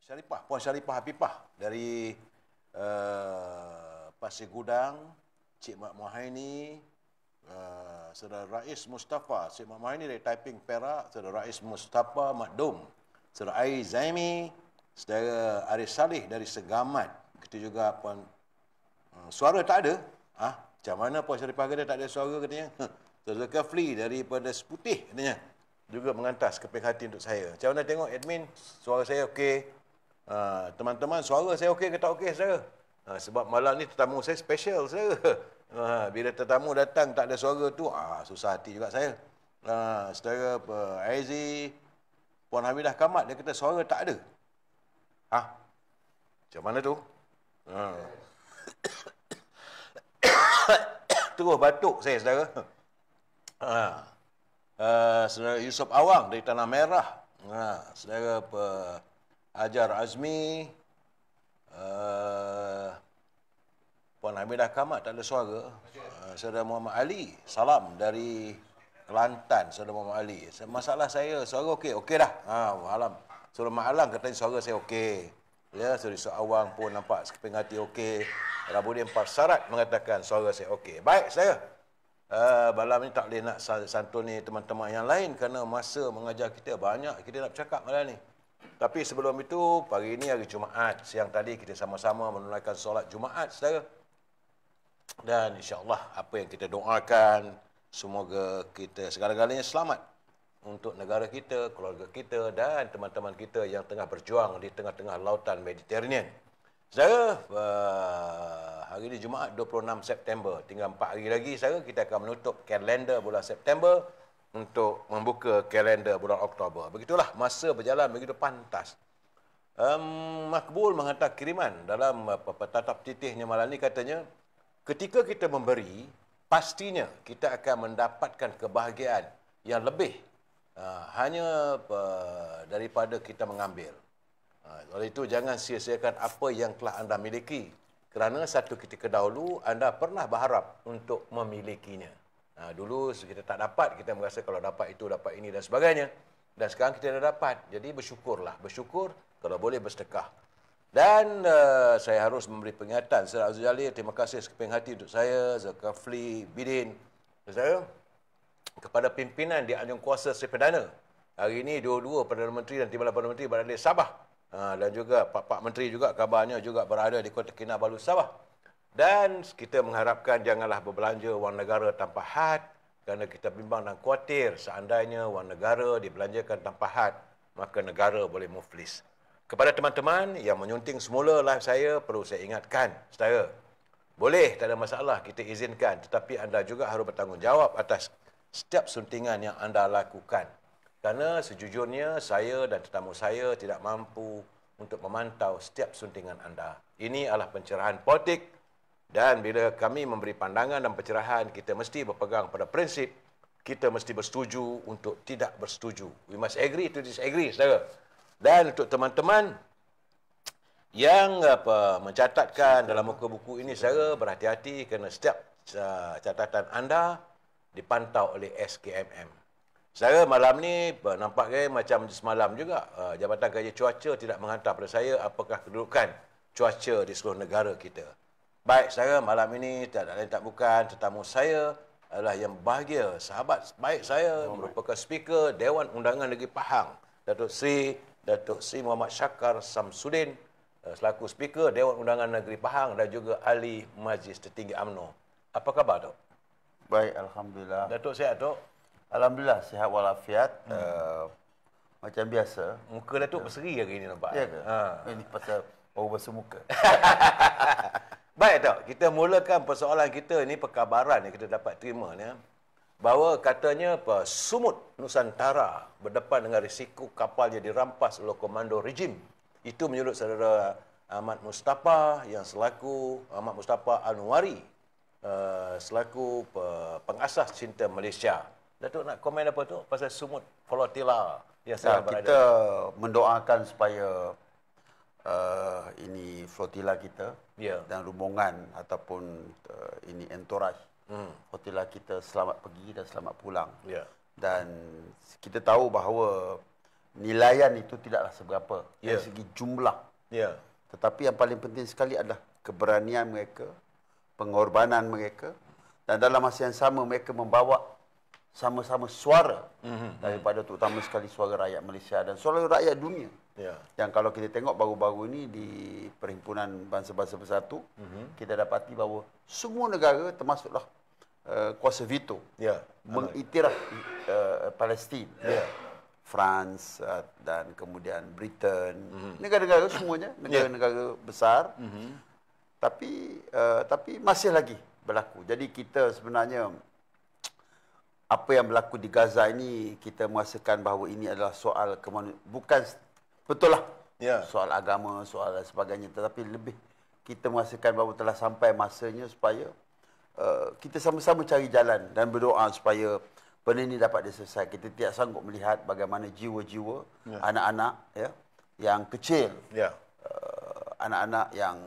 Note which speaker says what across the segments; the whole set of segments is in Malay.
Speaker 1: Syarifah, Puan Syarifah Hafifah dari Pasir Gudang, Cik Mak Muhaini, Saudara Rais Mustafa, Cik Mak Muhaini dari Taiping Perak, Saudara Rais Mustafa Makdum, Saudara Ais Zaimi, Saudara Arif Salih dari Segamat. Kita juga Puan suara tak ada. Macam mana Puan Syarifah kata tak ada suara katanya. Saudara Kafli daripada Seputih katanya juga mengantas keping hati untuk saya. Macam mana tengok admin, suara saya okey. Teman-teman, suara saya okey ke tak okey saudara? Sebab malam ni tetamu saya special saudara. Bila tetamu datang tak ada suara tu, susah hati juga saya. Saudara Aizi, Puan Hamidah Kamat, dia kata suara tak ada. Macam mana tu? Terus batuk saya saudara. Saudara Yusof Awang dari Tanah Merah. Saudara Hajar Azmi, Puan Hamidah Kamat tak ada suara. Saudara Muhammad Ali, salam dari Kelantan, Saudara Muhammad Ali. Masalah saya, suara okey? Okey dah. Alam. Saudara Mak Alang katanya suara saya okey. Ya, Saudara Yusof Awang pun nampak sekeping hati okey. Rabudin Parsarat mengatakan suara saya okey. Baik, saya. Malam ni tak boleh nak santuni teman-teman yang lain kerana masa mengajar kita banyak kita nak bercakap malam ni. Tapi sebelum itu, pagi ini hari Jumaat. Siang tadi kita sama-sama menunaikan solat Jumaat, saudara. Dan insya-Allah apa yang kita doakan, semoga kita segala-galanya selamat untuk negara kita, keluarga kita dan teman-teman kita yang tengah berjuang di tengah-tengah lautan Mediterranean. Saudara, hari ini Jumaat 26 September. Tinggal 4 hari lagi, saudara, kita akan menutup kalender bulan September untuk membuka kalender bulan Oktober. Begitulah, masa berjalan begitu pantas. Makbul menghantar kiriman dalam tatap titihnya malam ini, katanya, ketika kita memberi, pastinya kita akan mendapatkan kebahagiaan yang lebih hanya daripada kita mengambil. Oleh itu, jangan sia-siakan apa yang telah anda miliki. Kerana satu ketika dahulu, anda pernah berharap untuk memilikinya. Dulu kita tak dapat, kita merasa kalau dapat itu, dapat ini dan sebagainya. Dan sekarang kita dah dapat. Jadi bersyukurlah. Bersyukur, kalau boleh bersedekah. Dan saya harus memberi peringatan. Saudara Azul Jalil, terima kasih sekeping hati untuk saya, Zulkifli Bidin. Saya, kepada pimpinan di Anjung Kuasa Seri Perdana. Hari ini, dua-dua Perdana Menteri dan Timbalan Perdana Menteri berada di Sabah. Dan juga Pak Menteri juga kabarnya juga berada di Kota Kinabalu, Sabah. Dan kita mengharapkan janganlah berbelanja wang negara tanpa had, kerana kita bimbang dan khawatir seandainya wang negara dibelanjakan tanpa had, maka negara boleh muflis. Kepada teman-teman yang menyunting semula live saya, perlu saya ingatkan, saudara, boleh, tak ada masalah, kita izinkan, tetapi anda juga harus bertanggungjawab atas setiap suntingan yang anda lakukan. Kerana sejujurnya saya dan tetamu saya tidak mampu untuk memantau setiap suntingan anda. Ini adalah pencerahan politik. Dan bila kami memberi pandangan dan pencerahan, kita mesti berpegang pada prinsip, kita mesti bersetuju untuk tidak bersetuju. We must agree to disagree, saudara. Dan untuk teman-teman yang mencatatkan dalam muka buku ini, saudara, berhati-hati kerana setiap catatan anda dipantau oleh SKMM. Saudara, malam ni nampaknya macam semalam juga, Jabatan Kajian Cuaca tidak menghantar pada saya apakah kedudukan cuaca di seluruh negara kita. Baik, saudara, malam ini tak lain tak bukan tetamu saya adalah yang bahagia, sahabat baik saya, merupakan speaker Dewan Undangan Negeri Pahang, Datuk Sri Muhammad Syakar Samsudin, selaku speaker Dewan Undangan Negeri Pahang dan juga Ahli Majlis Tertinggi UMNO. Apa khabar, Dok?
Speaker 2: Baik, alhamdulillah.
Speaker 1: Datuk sihat, Dok?
Speaker 2: Alhamdulillah, sihat walafiat. Macam biasa.
Speaker 1: Muka Datuk berseri hari ini nampak.
Speaker 2: Ya ke? Ini pasal baru basuh muka.
Speaker 1: Baik, Tok. Kita mulakan persoalan kita ni, perkabaran yang kita dapat terima ni, bahawa katanya Sumut Nusantara berdepan dengan risiko kapalnya dirampas oleh komando rejim. Itu menurut saudara Ahmad Mustafa yang selaku Ahmad Mustafa Anwari, selaku pengasas Cinta Malaysia. Datuk nak komen apa tu pasal Sumut Flotilla yang sedang berada?
Speaker 2: Kita mendoakan supaya ini flotilla kita dan rombongan ataupun ini entourage flotilla kita selamat pergi dan selamat pulang. Dan kita tahu bahawa nilaian itu tidaklah seberapa dari
Speaker 1: Ya.
Speaker 2: segi jumlah.
Speaker 1: Ya.
Speaker 2: Tetapi yang paling penting sekali adalah keberanian mereka, pengorbanan mereka, dan dalam masa yang sama mereka membawa sama-sama suara daripada terutama sekali suara rakyat Malaysia dan suara rakyat dunia.
Speaker 1: Ya.
Speaker 2: Yang kalau kita tengok baru-baru ini di Perhimpunan Bangsa-Bangsa Bersatu, kita dapati bahawa semua negara termasuklah kuasa veto
Speaker 1: Ya.
Speaker 2: mengiktiraf Palestin.
Speaker 1: Ya.
Speaker 2: France dan kemudian Britain, negara-negara semuanya, negara-negara besar. Tapi masih lagi berlaku. Jadi kita sebenarnya apa yang berlaku di Gaza ini kita merasakan bahawa ini adalah soal bukan betul lah.
Speaker 1: Ya.
Speaker 2: Soal agama, soal dan sebagainya, tetapi lebih kita merasakan bahawa telah sampai masanya supaya kita sama-sama cari jalan dan berdoa supaya benda ini dapat diselesaikan. Kita tidak sanggup melihat bagaimana jiwa-jiwa anak-anak yang kecil, anak-anak yang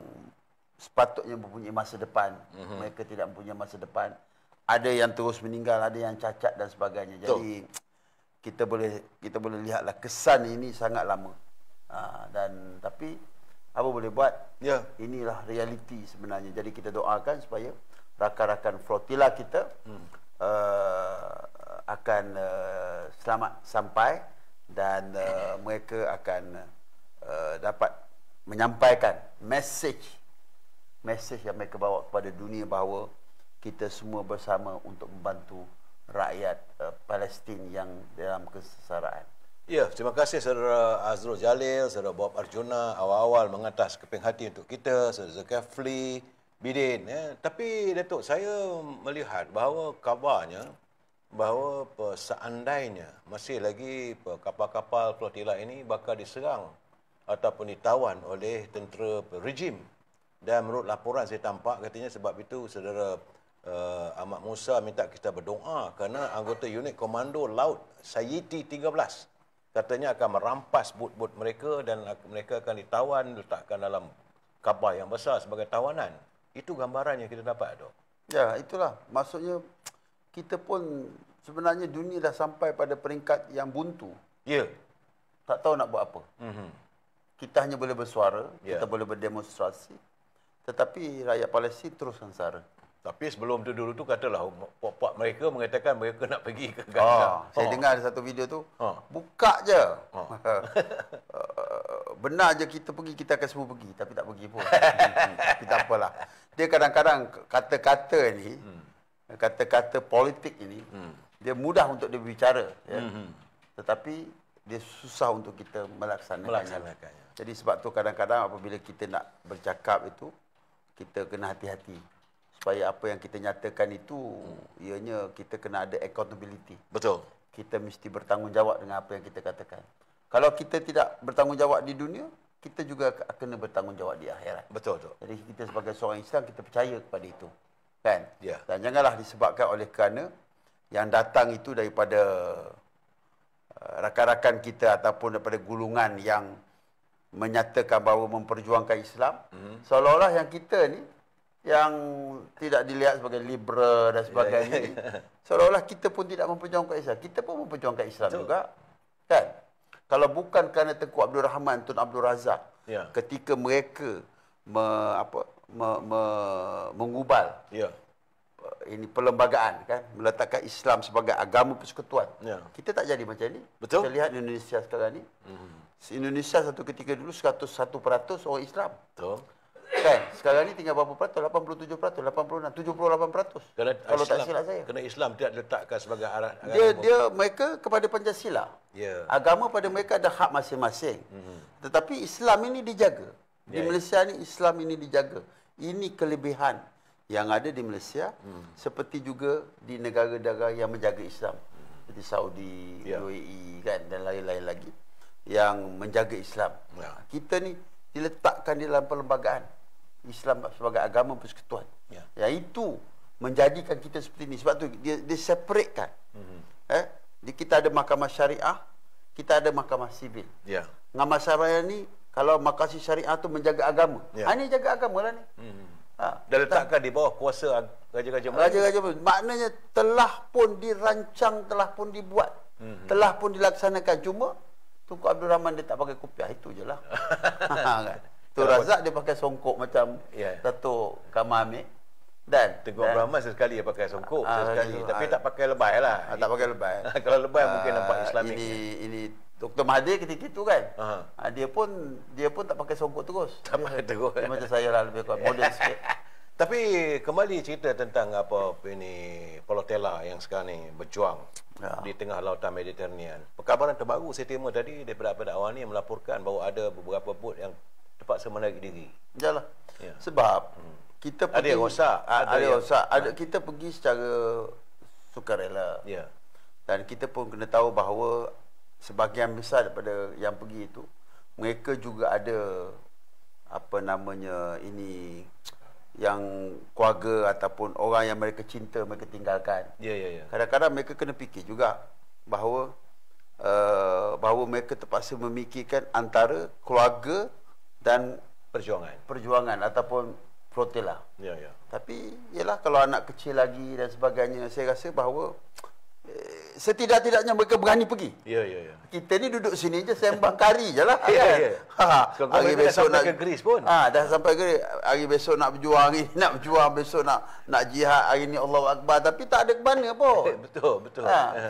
Speaker 2: sepatutnya mempunyai masa depan, mereka tidak mempunyai masa depan. Ada yang terus meninggal, ada yang cacat dan sebagainya. Jadi kita boleh lihatlah kesan ini sangat lama. Tapi apa boleh buat?
Speaker 1: Ya.
Speaker 2: Inilah realiti sebenarnya. Jadi kita doakan supaya rakan-rakan flotila kita akan selamat sampai dan mereka akan dapat menyampaikan message yang mereka bawa kepada dunia bahawa kita semua bersama untuk membantu rakyat Palestin yang dalam kesengsaraan.
Speaker 1: Ya, terima kasih Saudara Azrul Jalil, Saudara Bob Arjuna awal-awal mengatas keping hati untuk kita, Saudara Zulkifli Bidin. Tapi Datuk, saya melihat bahawa kabarnya bahawa seandainya masih lagi kapal-kapal flotila ini bakal diserang ataupun ditawan oleh tentera rejim. Dan menurut laporan saya tampak katanya sebab itu Saudara Ahmad Musa minta kita berdoa kerana anggota unit komando laut Sayiti 13 katanya akan merampas bot-bot mereka dan mereka akan ditawan, letakkan dalam kapal yang besar sebagai tawanan. Itu gambaran yang kita dapat, Dok.
Speaker 2: Ya, itulah. Maksudnya kita pun sebenarnya dunia dah sampai pada peringkat yang buntu.
Speaker 1: Ya.
Speaker 2: Tak tahu nak buat apa. Kita hanya boleh bersuara, kita boleh berdemonstrasi. Tetapi rakyat Palestin terus sengsara.
Speaker 1: Tapi sebelum tu dulu tu katalah puak-puak mereka mengatakan mereka nak pergi ke Gaza.
Speaker 2: Saya dengar ada satu video tu, buka je. Benar je kita pergi, kita akan semua pergi. Tapi tak pergi pun. Tapi tak apalah. Dia kadang-kadang kata-kata ni, kata-kata politik ini, dia mudah untuk dia berbicara. Tetapi dia susah untuk kita melaksanakannya. Jadi sebab tu kadang-kadang apabila kita nak bercakap itu, kita kena hati-hati. Supaya apa yang kita nyatakan itu, ianya kita kena ada accountability.
Speaker 1: Betul.
Speaker 2: Kita mesti bertanggungjawab dengan apa yang kita katakan. Kalau kita tidak bertanggungjawab di dunia, kita juga kena bertanggungjawab di akhirat.
Speaker 1: Betul, Dok.
Speaker 2: Jadi kita sebagai seorang Islam, kita percaya kepada itu. Kan?
Speaker 1: Ya.
Speaker 2: Dan janganlah disebabkan oleh kerana yang datang itu daripada rakan-rakan kita ataupun daripada gulungan yang menyatakan bahawa memperjuangkan Islam, seolah-olah yang kita ni yang tidak dilihat sebagai liberal dan sebagainya, seolah-olah kita pun tidak memperjuangkan Islam. Kita pun memperjuangkan Islam juga, kan? Kalau bukan kerana Tengku Abdul Rahman, Tun Abdul Razak, ketika mereka mengubal ini perlembagaan, kan, meletakkan Islam sebagai agama persekutuan, kita tak jadi macam ni.
Speaker 1: Betul.
Speaker 2: Kita lihat Indonesia sekarang ni, Indonesia satu ketika dulu 101% orang Islam.
Speaker 1: Betul.
Speaker 2: Kan? Sekarang ni tinggal berapa peratus? 87%, 86%, 78%. Kalau tak silap saya.
Speaker 1: Kerana Islam tidak diletakkan sebagai
Speaker 2: Mereka kepada Pancasila.
Speaker 1: Ya.
Speaker 2: Agama pada mereka ada hak masing-masing. Tetapi Islam ini dijaga. Di Malaysia ni Islam ini dijaga. Ini kelebihan yang ada di Malaysia, seperti juga di negara-negara yang menjaga Islam. Seperti Saudi, UAE, kan, dan lain-lain lagi yang menjaga Islam. Kita ni diletakkan di dalam perlembagaan Islam sebagai agama persekutuan. Iaitu menjadikan kita seperti ini. Sebab tu dia separatekan. Kita ada mahkamah syariah, kita ada mahkamah sivil. Mahkamah syariah ni, kalau mahkamah syariah tu menjaga agama. Ini jaga agama lah ni.
Speaker 1: Dan letakkan di bawah kuasa raja-raja Melayu.
Speaker 2: Raja-raja Melayu. Maknanya telah pun dirancang, telah pun dibuat, telah pun dilaksanakan. Cuma Tunku Abdul Rahman dia tak pakai kopiah, itu je lah. Kan? Tun Razak dia pakai songkok macam Datuk Kamal Amir. Dan
Speaker 1: Tengku Abdul Rahman sesekali dia pakai songkok, sesekali. Tapi tak pakai lebay lah.
Speaker 2: Tak pakai lebay.
Speaker 1: Kalau lebay mungkin nampak Islamik.
Speaker 2: Ini Dr. Mahathir ketika itu kan. Dia pun tak pakai songkok terus.
Speaker 1: Tak pakai terus.
Speaker 2: Dia macam saya lah, lebih kurang modern sikit.
Speaker 1: Tapi kembali cerita tentang apa ini Polotela yang sekarang ni berjuang di tengah lautan Mediterranean. Perkabaran terbaru saya terima tadi daripada awal ni melaporkan bahawa ada beberapa bot yang terpaksa menarik diri.
Speaker 2: Yalah. Ya. Sebab kita pergi,
Speaker 1: ada yang rosak,
Speaker 2: kita pergi secara sukarela.
Speaker 1: Ya.
Speaker 2: Dan kita pun kena tahu bahawa sebahagian besar daripada yang pergi itu mereka juga ada apa namanya ini yang keluarga ataupun orang yang mereka cinta mereka tinggalkan.
Speaker 1: Ya.
Speaker 2: Kadang-kadang mereka kena fikir juga bahawa mereka terpaksa memikirkan antara keluarga dan perjuangan ataupun Protela.
Speaker 1: Ya.
Speaker 2: Tapi yalah, kalau anak kecil lagi dan sebagainya, saya rasa bahawa setidak-tidaknya mereka berani pergi.
Speaker 1: Ya.
Speaker 2: Kita ni duduk sini je sembang kari je lah.
Speaker 1: Ya.
Speaker 2: Hari besok nak
Speaker 1: ke Greece pun.
Speaker 2: Dah sampai ke hari besok nak berjuang, hari ni nak berjuang, besok nak jihad, hari ni Allahu Akbar, tapi tak ada ke mana pun.
Speaker 1: Betul.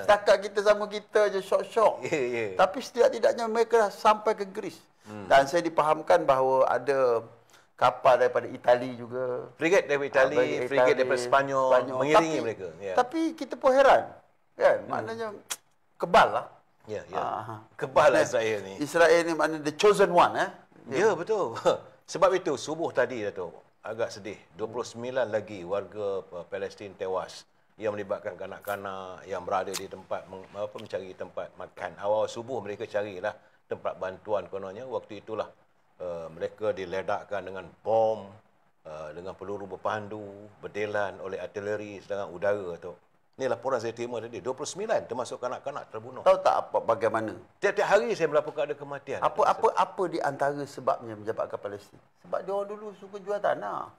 Speaker 2: Setakat kita sama kita je syok-syok.
Speaker 1: Ya.
Speaker 2: Tapi setidak-tidaknya mereka dah sampai ke Greece. Dan saya dipahamkan bahawa ada kapal daripada Itali juga.
Speaker 1: Frigate daripada Itali, frigate daripada Spanyol mengiringi mereka. Ya.
Speaker 2: Tapi kita pun heran. Kan? Maknanya kebal lah.
Speaker 1: Ya. Kebal lah Israel ni.
Speaker 2: Israel ni maknanya the chosen one.
Speaker 1: Ya, betul. Sebab itu subuh tadi Datuk, agak sedih. 29 lagi warga Palestin tewas yang melibatkan kanak-kanak yang berada di tempat mencari tempat makan. Awal subuh mereka carilah tempat bantuan kononnya. Waktu itulah mereka diledakkan dengan bom, dengan peluru berpandu, berdelan oleh artileri serangan udara tu. Ini laporan saya terima tadi. 29 termasuk kanak-kanak terbunuh.
Speaker 2: Tahu tak apa bagaimana?
Speaker 1: Tiap-tiap hari saya melaporkan ada kematian.
Speaker 2: Apa di antara sebabnya menjabakkan Palestin? Sebab dia orang dulu suka jual tanah.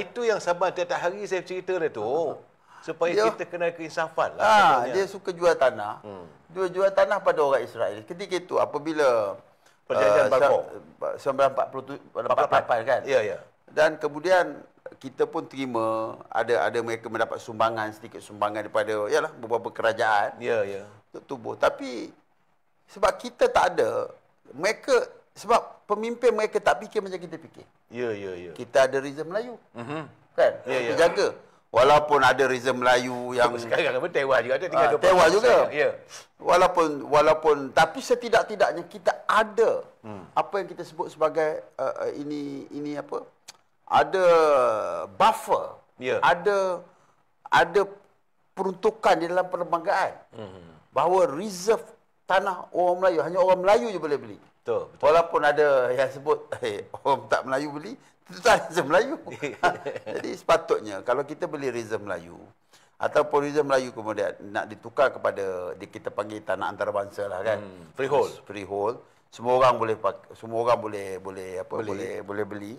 Speaker 1: Itu yang sabar tiap-tiap hari saya cerita dia tu. Supaya kita kena keinsafan lah.
Speaker 2: Dia suka jual tanah. Dia jual tanah pada orang Israel. Ketika itu apabila
Speaker 1: Perjanjian Balfour
Speaker 2: 1948 kan?
Speaker 1: Ya.
Speaker 2: Dan kemudian kita pun terima ada mereka mendapat sedikit sumbangan daripada beberapa kerajaan.
Speaker 1: Ya.
Speaker 2: Untuk tubuh. Tapi sebab kita tak ada, sebab pemimpin mereka tak fikir macam kita fikir.
Speaker 1: Ya.
Speaker 2: Kita ada Rizal Melayu. Kan? Kita jaga. Walaupun ada Rizal Melayu yang
Speaker 1: sekarang apa tewas juga, ada tinggal
Speaker 2: tewas juga.
Speaker 1: Ya.
Speaker 2: Walaupun tapi setidak-tidaknya kita ada apa yang kita sebut sebagai ini apa? Ada buffer.
Speaker 1: Ya.
Speaker 2: Ada peruntukan di dalam perlembagaan. Bahawa reserve tanah orang Melayu hanya orang Melayu je boleh beli.
Speaker 1: Betul.
Speaker 2: Walaupun ada yang sebut orang tak Melayu beli, itu tak Rizal Melayu. Jadi sepatutnya kalau kita beli Rizal Melayu ataupun Rizal Melayu kemudian nak ditukar kepada kita panggil tanah antarabangsa lah kan. Freehold. Semua orang boleh beli.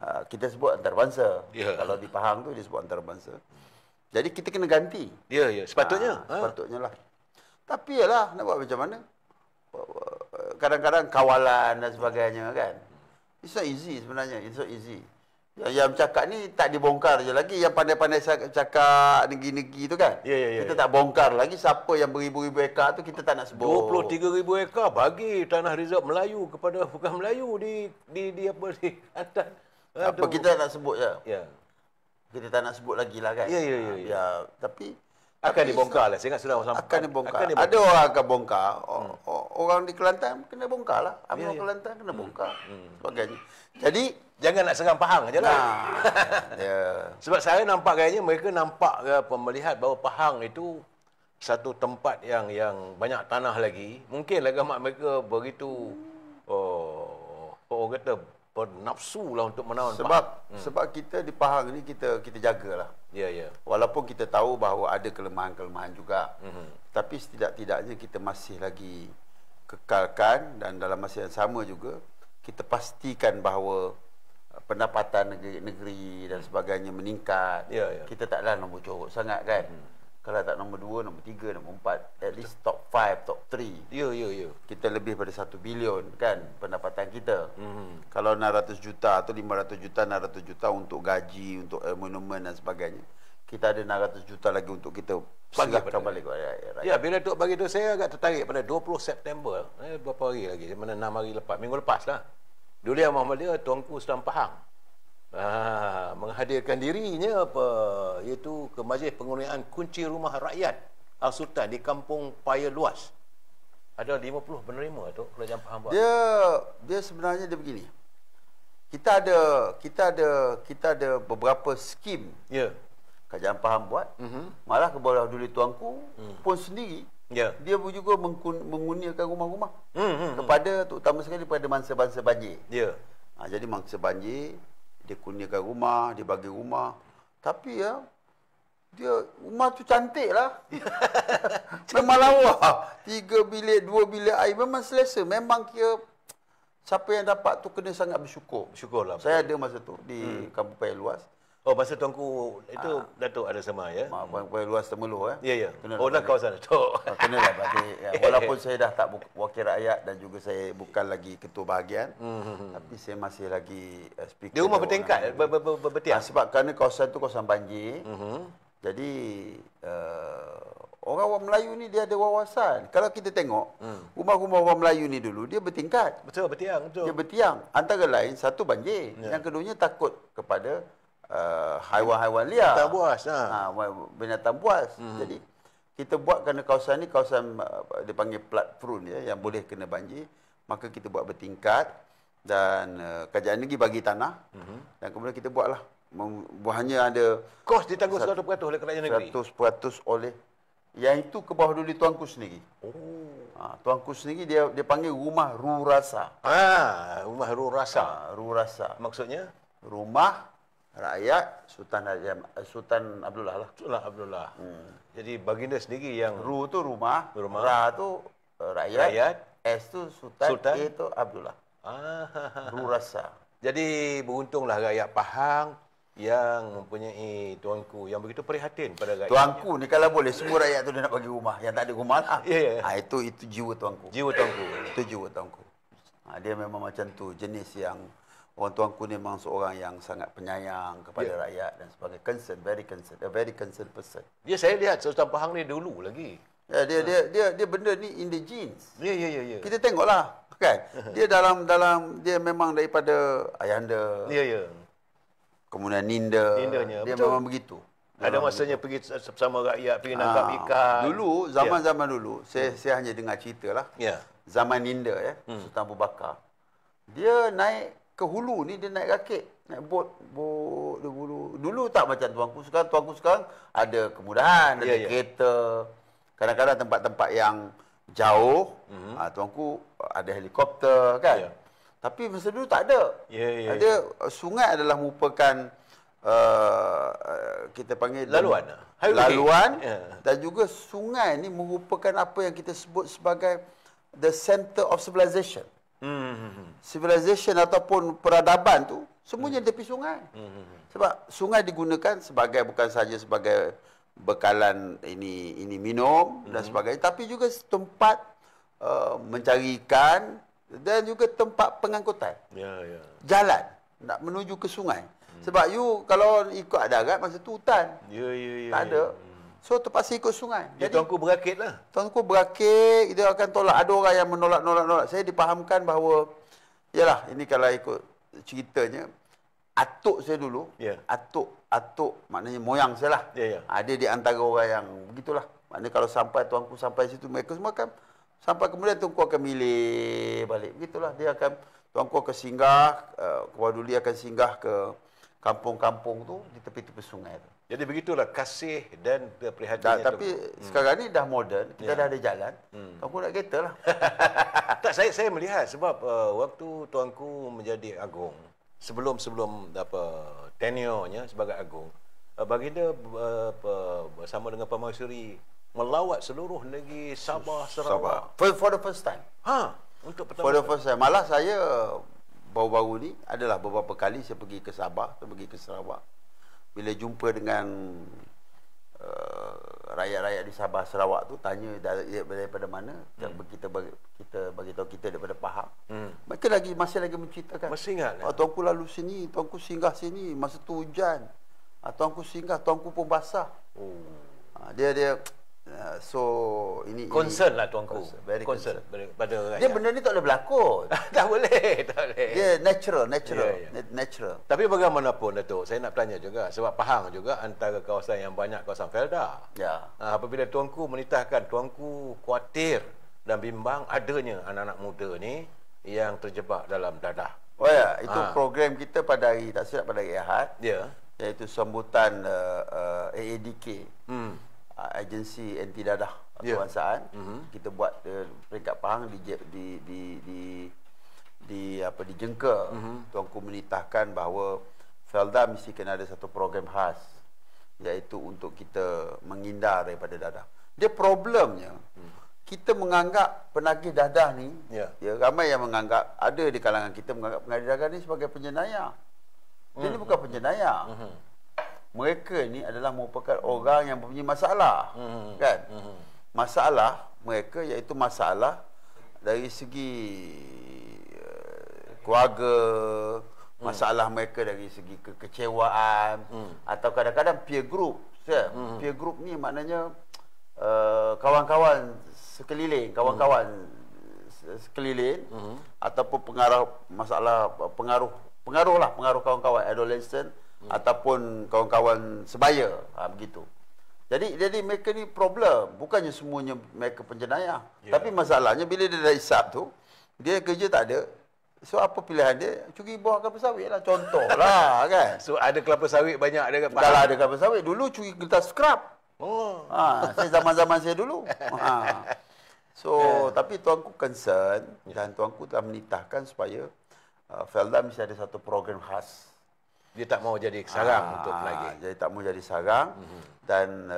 Speaker 2: Kita sebut antarabangsa. Kalau di Pahang tu dia sebut antarabangsa. Jadi kita kena ganti.
Speaker 1: Ya, sepatutnya.
Speaker 2: Sepatutnya lah. Tapi yalah, nak buat macam mana? Kadang-kadang kawalan dan sebagainya kan. It's not easy sebenarnya. It's not easy. Yang cakap ni tak dibongkar je lagi. Yang pandai-pandai cakap negeri-negeri tu kan.
Speaker 1: Ya.
Speaker 2: Kita tak bongkar lagi siapa yang beribu-ribu ekar tu kita tak nak sebut.
Speaker 1: 23,000 ekar bagi tanah reserve Melayu kepada bukan Melayu di Kelantan.
Speaker 2: Apa kita nak sebut je.
Speaker 1: Ya.
Speaker 2: Kita tak nak sebut lagi lah kan.
Speaker 1: Ya.
Speaker 2: Tapi
Speaker 1: akan dibongkar lah. Saya ingat sudah sampai.
Speaker 2: Akan dibongkar. Ada orang akan bongkar. Orang di Kelantan kena bongkar lah. UMNO Kelantan kena bongkar. Sebagainya. Jadi
Speaker 1: jangan nak serang Pahang je lah. Sebab saya nampak kayaknya mereka nampak melihat bahawa Pahang itu satu tempat yang banyak tanah lagi. Mungkin agama mereka begitu orang kata bernafsu lah untuk menawan
Speaker 2: sebab kita di Pahang ni kita jagalah.
Speaker 1: Ya.
Speaker 2: Walaupun kita tahu bahawa ada kelemahan-kelemahan juga. Tapi setidak-tidaknya kita masih lagi kekalkan dan dalam masa yang sama juga kita pastikan bahawa pendapatan negeri dan sebagainya meningkat.
Speaker 1: Ya.
Speaker 2: Kita taklah nombor corok sangat kan. Kalau tak nombor 2, nombor 3, nombor 4, at least top 5, top 3.
Speaker 1: Ya.
Speaker 2: Kita lebih pada 1 bilion kan pendapatan kita. Kalau 600 juta atau 500 juta, 600 juta untuk gaji, untuk monumen dan sebagainya. Kita ada 600 juta lagi untuk kita serahkan balik kepada rakyat.
Speaker 1: Ya, bila Tok bagi tu saya agak tertarik pada 20 September. Berapa hari lagi? Mana 6 hari lepas, minggu lepas lah. Dulu yang Muhammadiyah Tuanku Sultan Pahang menghadirkan dirinya iaitu ke Majlis Pengurniaan Kunci Rumah Rakyat Al-Sultan di Kampung Paya Luas. Ada 50 penerima tu Kerajaan Pahang buat.
Speaker 2: Dia sebenarnya dia begini. Kita ada beberapa skim.
Speaker 1: Ya.
Speaker 2: Kerajaan Pahang buat. Malah ke bawah dulu tuanku pun sendiri.
Speaker 1: Ya.
Speaker 2: Dia pun juga menguniakan rumah-rumah kepada terutama sekali pada mangsa-mangsa banjir.
Speaker 1: Ya.
Speaker 2: Jadi mangsa banjir dia kurniakan rumah, dia bagi rumah. Tapi ya, dia rumah tu cantik lah. Memang lawa. 3 bilik, 2 bilik air. Memang selesa. Memang kira siapa yang dapat tu kena sangat bersyukur.
Speaker 1: Syukurlah.
Speaker 2: Saya ada masa tu di Kampung Paya Luas.
Speaker 1: Oh, masa Tuanku itu Datuk ada sama ya?
Speaker 2: Kampung Paya Luas Temeloh
Speaker 1: Ya. Oh, dah kawasan Datuk.
Speaker 2: Kenalah berarti. Ya, walaupun saya dah tak wakil rakyat dan juga saya bukan lagi ketua bahagian, tapi saya masih lagi speaker.
Speaker 1: Dia rumah bertingkat, bertiang.
Speaker 2: Sebab kerana kawasan tu kawasan banjir. Jadi orang Melayu ni dia ada wawasan. Kalau kita tengok rumah-rumah orang Melayu ni dulu dia bertingkat.
Speaker 1: Betul, bertiang. Betul.
Speaker 2: Dia bertiang. Antara lain satu banjir, yang keduanya takut kepada haiwan-haiwan liar.
Speaker 1: Binatang buas.
Speaker 2: Binatang buas. Jadi kita buat kerana kawasan ni kawasan dia panggil flood prone ya, yang boleh kena banjir, maka kita buat bertingkat dan kerajaan negeri bagi tanah dan kemudian kita buatlah. Hanya ada
Speaker 1: kos ditanggung 100% oleh kerajaan negeri.
Speaker 2: 100% oleh yang itu ke bawah dulu tuanku sendiri. Tuanku sendiri dia panggil rumah Rurasa.
Speaker 1: Rumah Rurasa.
Speaker 2: Rurasa.
Speaker 1: Maksudnya
Speaker 2: rumah rakyat Sultan Abdullah lah.
Speaker 1: Sultan Abdullah. Jadi baginda sendiri yang
Speaker 2: Ru tu rumah, Ra tu rakyat, S tu Sultan, A tu Abdullah. Rurasa.
Speaker 1: Jadi beruntunglah rakyat Pahang yang mempunyai tuanku yang begitu prihatin pada rakyat.
Speaker 2: Tuanku ni kalau boleh semua rakyat tu dia nak bagi rumah, yang tak ada rumah lah. Itu jiwa tuanku.
Speaker 1: Jiwa tuanku.
Speaker 2: Itu jiwa tuanku. Dia memang macam tu, jenis yang orang tuanku ni memang seorang yang sangat penyayang kepada rakyat dan sebagainya. Concern, a very concerned person.
Speaker 1: Saya lihat Sultan Pahang ni dulu lagi.
Speaker 2: Ya, dia benda ni in the genes.
Speaker 1: Ya.
Speaker 2: Kita tengoklah, kan? Dia dalam dia memang daripada ayahanda.
Speaker 1: Ya.
Speaker 2: Kemudian Nindanya. Dia
Speaker 1: betul.
Speaker 2: memang begitu.
Speaker 1: Ada masanya pergi bersama rakyat, pergi nangkap ikan.
Speaker 2: Dulu, zaman-zaman dulu, saya hanya dengar cerita lah.
Speaker 1: Ya.
Speaker 2: Zaman Ninda Sultan Abu Bakar. Dia naik ke hulu ni, dia naik rakit. Naik bot di hulu. Dulu tak macam tuanku sekarang ada kemudahan, ada kereta. Kadang-kadang tempat-tempat yang jauh, tuanku ada helikopter kan. Tapi masa dulu tak ada. Ada sungai adalah merupakan kita panggil laluan dan juga sungai ni merupakan apa yang kita sebut sebagai the center of civilization. Civilization ataupun peradaban tu semuanya tepi sungai. Sebab sungai digunakan sebagai bukan saja sebagai bekalan ini minum dan sebagainya, tapi juga tempat mencari ikan dan juga tempat pengangkutan. Jalan nak menuju ke sungai. Sebab you kalau ikut darat masa tu hutan. Tak ada. So terpaksa ikut sungai.
Speaker 1: Jadi tuanku berakit lah.
Speaker 2: Tuanku berakit, dia akan tolak. Ada orang yang menolak. Saya dipahamkan bahawa yalah, ini kalau ikut ceritanya, atuk saya dulu, atuk maknanya moyang saya lah. Ada di antara orang yang begitulah. Maknanya kalau tuanku sampai situ, mereka semua akan sampai kemudian tuanku akan milih balik. Begitulah, tuanku akan singgah, Kewaduli akan singgah ke kampung-kampung tu di tepi-tepi sungai tu.
Speaker 1: Jadi begitulah kasih dan perhatiannya.
Speaker 2: Tapi sekarang ni dah moden, kita dah ada jalan. Tuanku nak kereta lah.
Speaker 1: Tak, saya melihat sebab waktu tuanku menjadi agung, sebelum tenurnya sebagai agung, baginda bersama dengan Permaisuri melawat seluruh negeri Sabah, Sarawak.
Speaker 2: For the first time.
Speaker 1: Untuk pertama.
Speaker 2: For the first time. Malah saya baru-baru ni adalah beberapa kali saya pergi ke Sabah, saya pergi ke Sarawak. Bila jumpa dengan rakyat-rakyat di Sabah Sarawak tu tanya daripada mana, kita bagi tahu kita daripada Pahang. Mereka masih lagi menceritakan.
Speaker 1: Masih ingat?
Speaker 2: Tuanku lalu sini, tuanku singgah sini, masa tu hujan. Tuanku singgah, tuanku pun basah. Dia so ini
Speaker 1: concern lah tuanku.
Speaker 2: Very
Speaker 1: concern pada rakyat.
Speaker 2: Dia benda ni tak boleh berlakon.
Speaker 1: tak boleh.
Speaker 2: Dia natural.
Speaker 1: Ya.
Speaker 2: Natural.
Speaker 1: Tapi bagaimanapun Datuk, saya nak tanya juga sebab Pahang juga antara kawasan yang banyak kawasan Felda.
Speaker 2: Ya.
Speaker 1: Apabila tuanku menitahkan, tuanku khawatir dan bimbang adanya anak-anak muda ni yang terjebak dalam dadah.
Speaker 2: Oh ya, itu program kita pada hari tak silap pada hari Ahad.
Speaker 1: Ya.
Speaker 2: Iaitu sambutan AADK. Agensi anti dadah kebangsaan. Kita buat peringkat Pahang di Jengka. Tuanku menitahkan bahawa Felda mesti kena ada satu program khas, iaitu untuk kita menghindar daripada dadah. Dia problemnya kita menganggap penagih dadah ni, ramai yang menganggap, ada di kalangan kita menganggap penagih dadah ni sebagai penjenayah. Dia ni bukan penjenayah. Mereka ni adalah merupakan orang yang mempunyai masalah, kan? Masalah mereka iaitu masalah dari segi keluarga, masalah mereka dari segi kekecewaan, atau kadang-kadang peer group. Peer group ni maknanya kawan-kawan sekeliling, ataupun pengaruh kawan-kawan adolescent, ataupun kawan-kawan sebaya, begitu. Jadi mereka ni problem, bukannya semuanya mereka penjenayah. Tapi masalahnya bila dia dah hisap tu, dia kerja tak ada. So apa pilihan dia? Curi buah kelapa sawit lah, contohlah kan.
Speaker 1: So ada kelapa sawit banyak ada kat Pahang.
Speaker 2: Kalau ada kelapa sawit, dulu curi kertas scrap. Saya zaman-zaman saya dulu. Tapi tuanku concern dan tuanku telah menitahkan supaya Felda mesti ada satu program khas.
Speaker 1: Dia tak mau jadi sarang untuk penagih.
Speaker 2: Jadi tak mau jadi sarang dan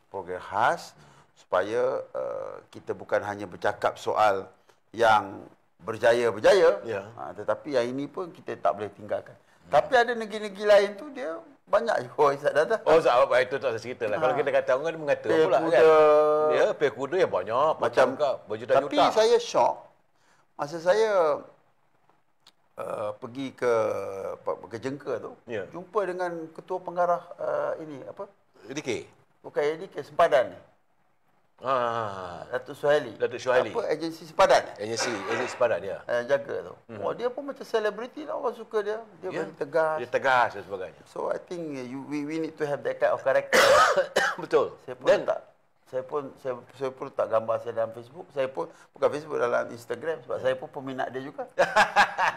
Speaker 2: program khas supaya kita bukan hanya bercakap soal yang berjaya-berjaya, tetapi yang ini pun kita tak boleh tinggalkan. Tapi ada negeri-negeri lain tu dia banyak juga hisap dadah.
Speaker 1: Sebab itu tak saya cerita lah. Kalau kita kata orang mengata pula kan. Dia peh kuda yang banyak macam berjuta-juta.
Speaker 2: Tapi saya shock masa saya pergi ke Jengka tu, jumpa dengan ketua pengarah ini apa?
Speaker 1: ADK.
Speaker 2: Bukan ADK, Sempadan ni. Datuk Suhaili. Apa agensi Sempadan?
Speaker 1: Agensi Sempadan dia.
Speaker 2: Jaga tu. Dia pun macam selebriti lah, orang suka dia. Dia very tegas.
Speaker 1: Dia tegas dan sebagainya.
Speaker 2: So I think we need to have that kind of character.
Speaker 1: Betul.
Speaker 2: Saya pun letak gambar saya dalam Facebook. Saya pun bukan Facebook, dalam Instagram sebab saya pun peminat dia juga.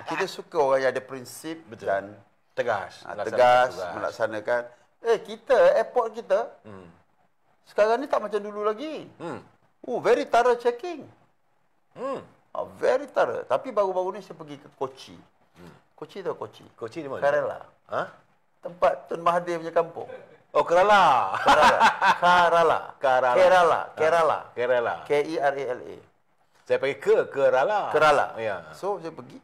Speaker 2: Kita suka orang yang ada prinsip dan
Speaker 1: tegas
Speaker 2: melaksanakan. Kita airport kita sekarang ni tak macam dulu lagi. Very thorough checking. Very thorough. Tapi baru-baru ni saya pergi ke Kochi. Kochi tahu Kochi?
Speaker 1: Kochi di mana?
Speaker 2: Kerala. Tempat Tun Mahathir punya kampung.
Speaker 1: Kerala.
Speaker 2: Kerala. Kerala.
Speaker 1: Saya pergi ke Kerala. Ya.
Speaker 2: So saya pergi.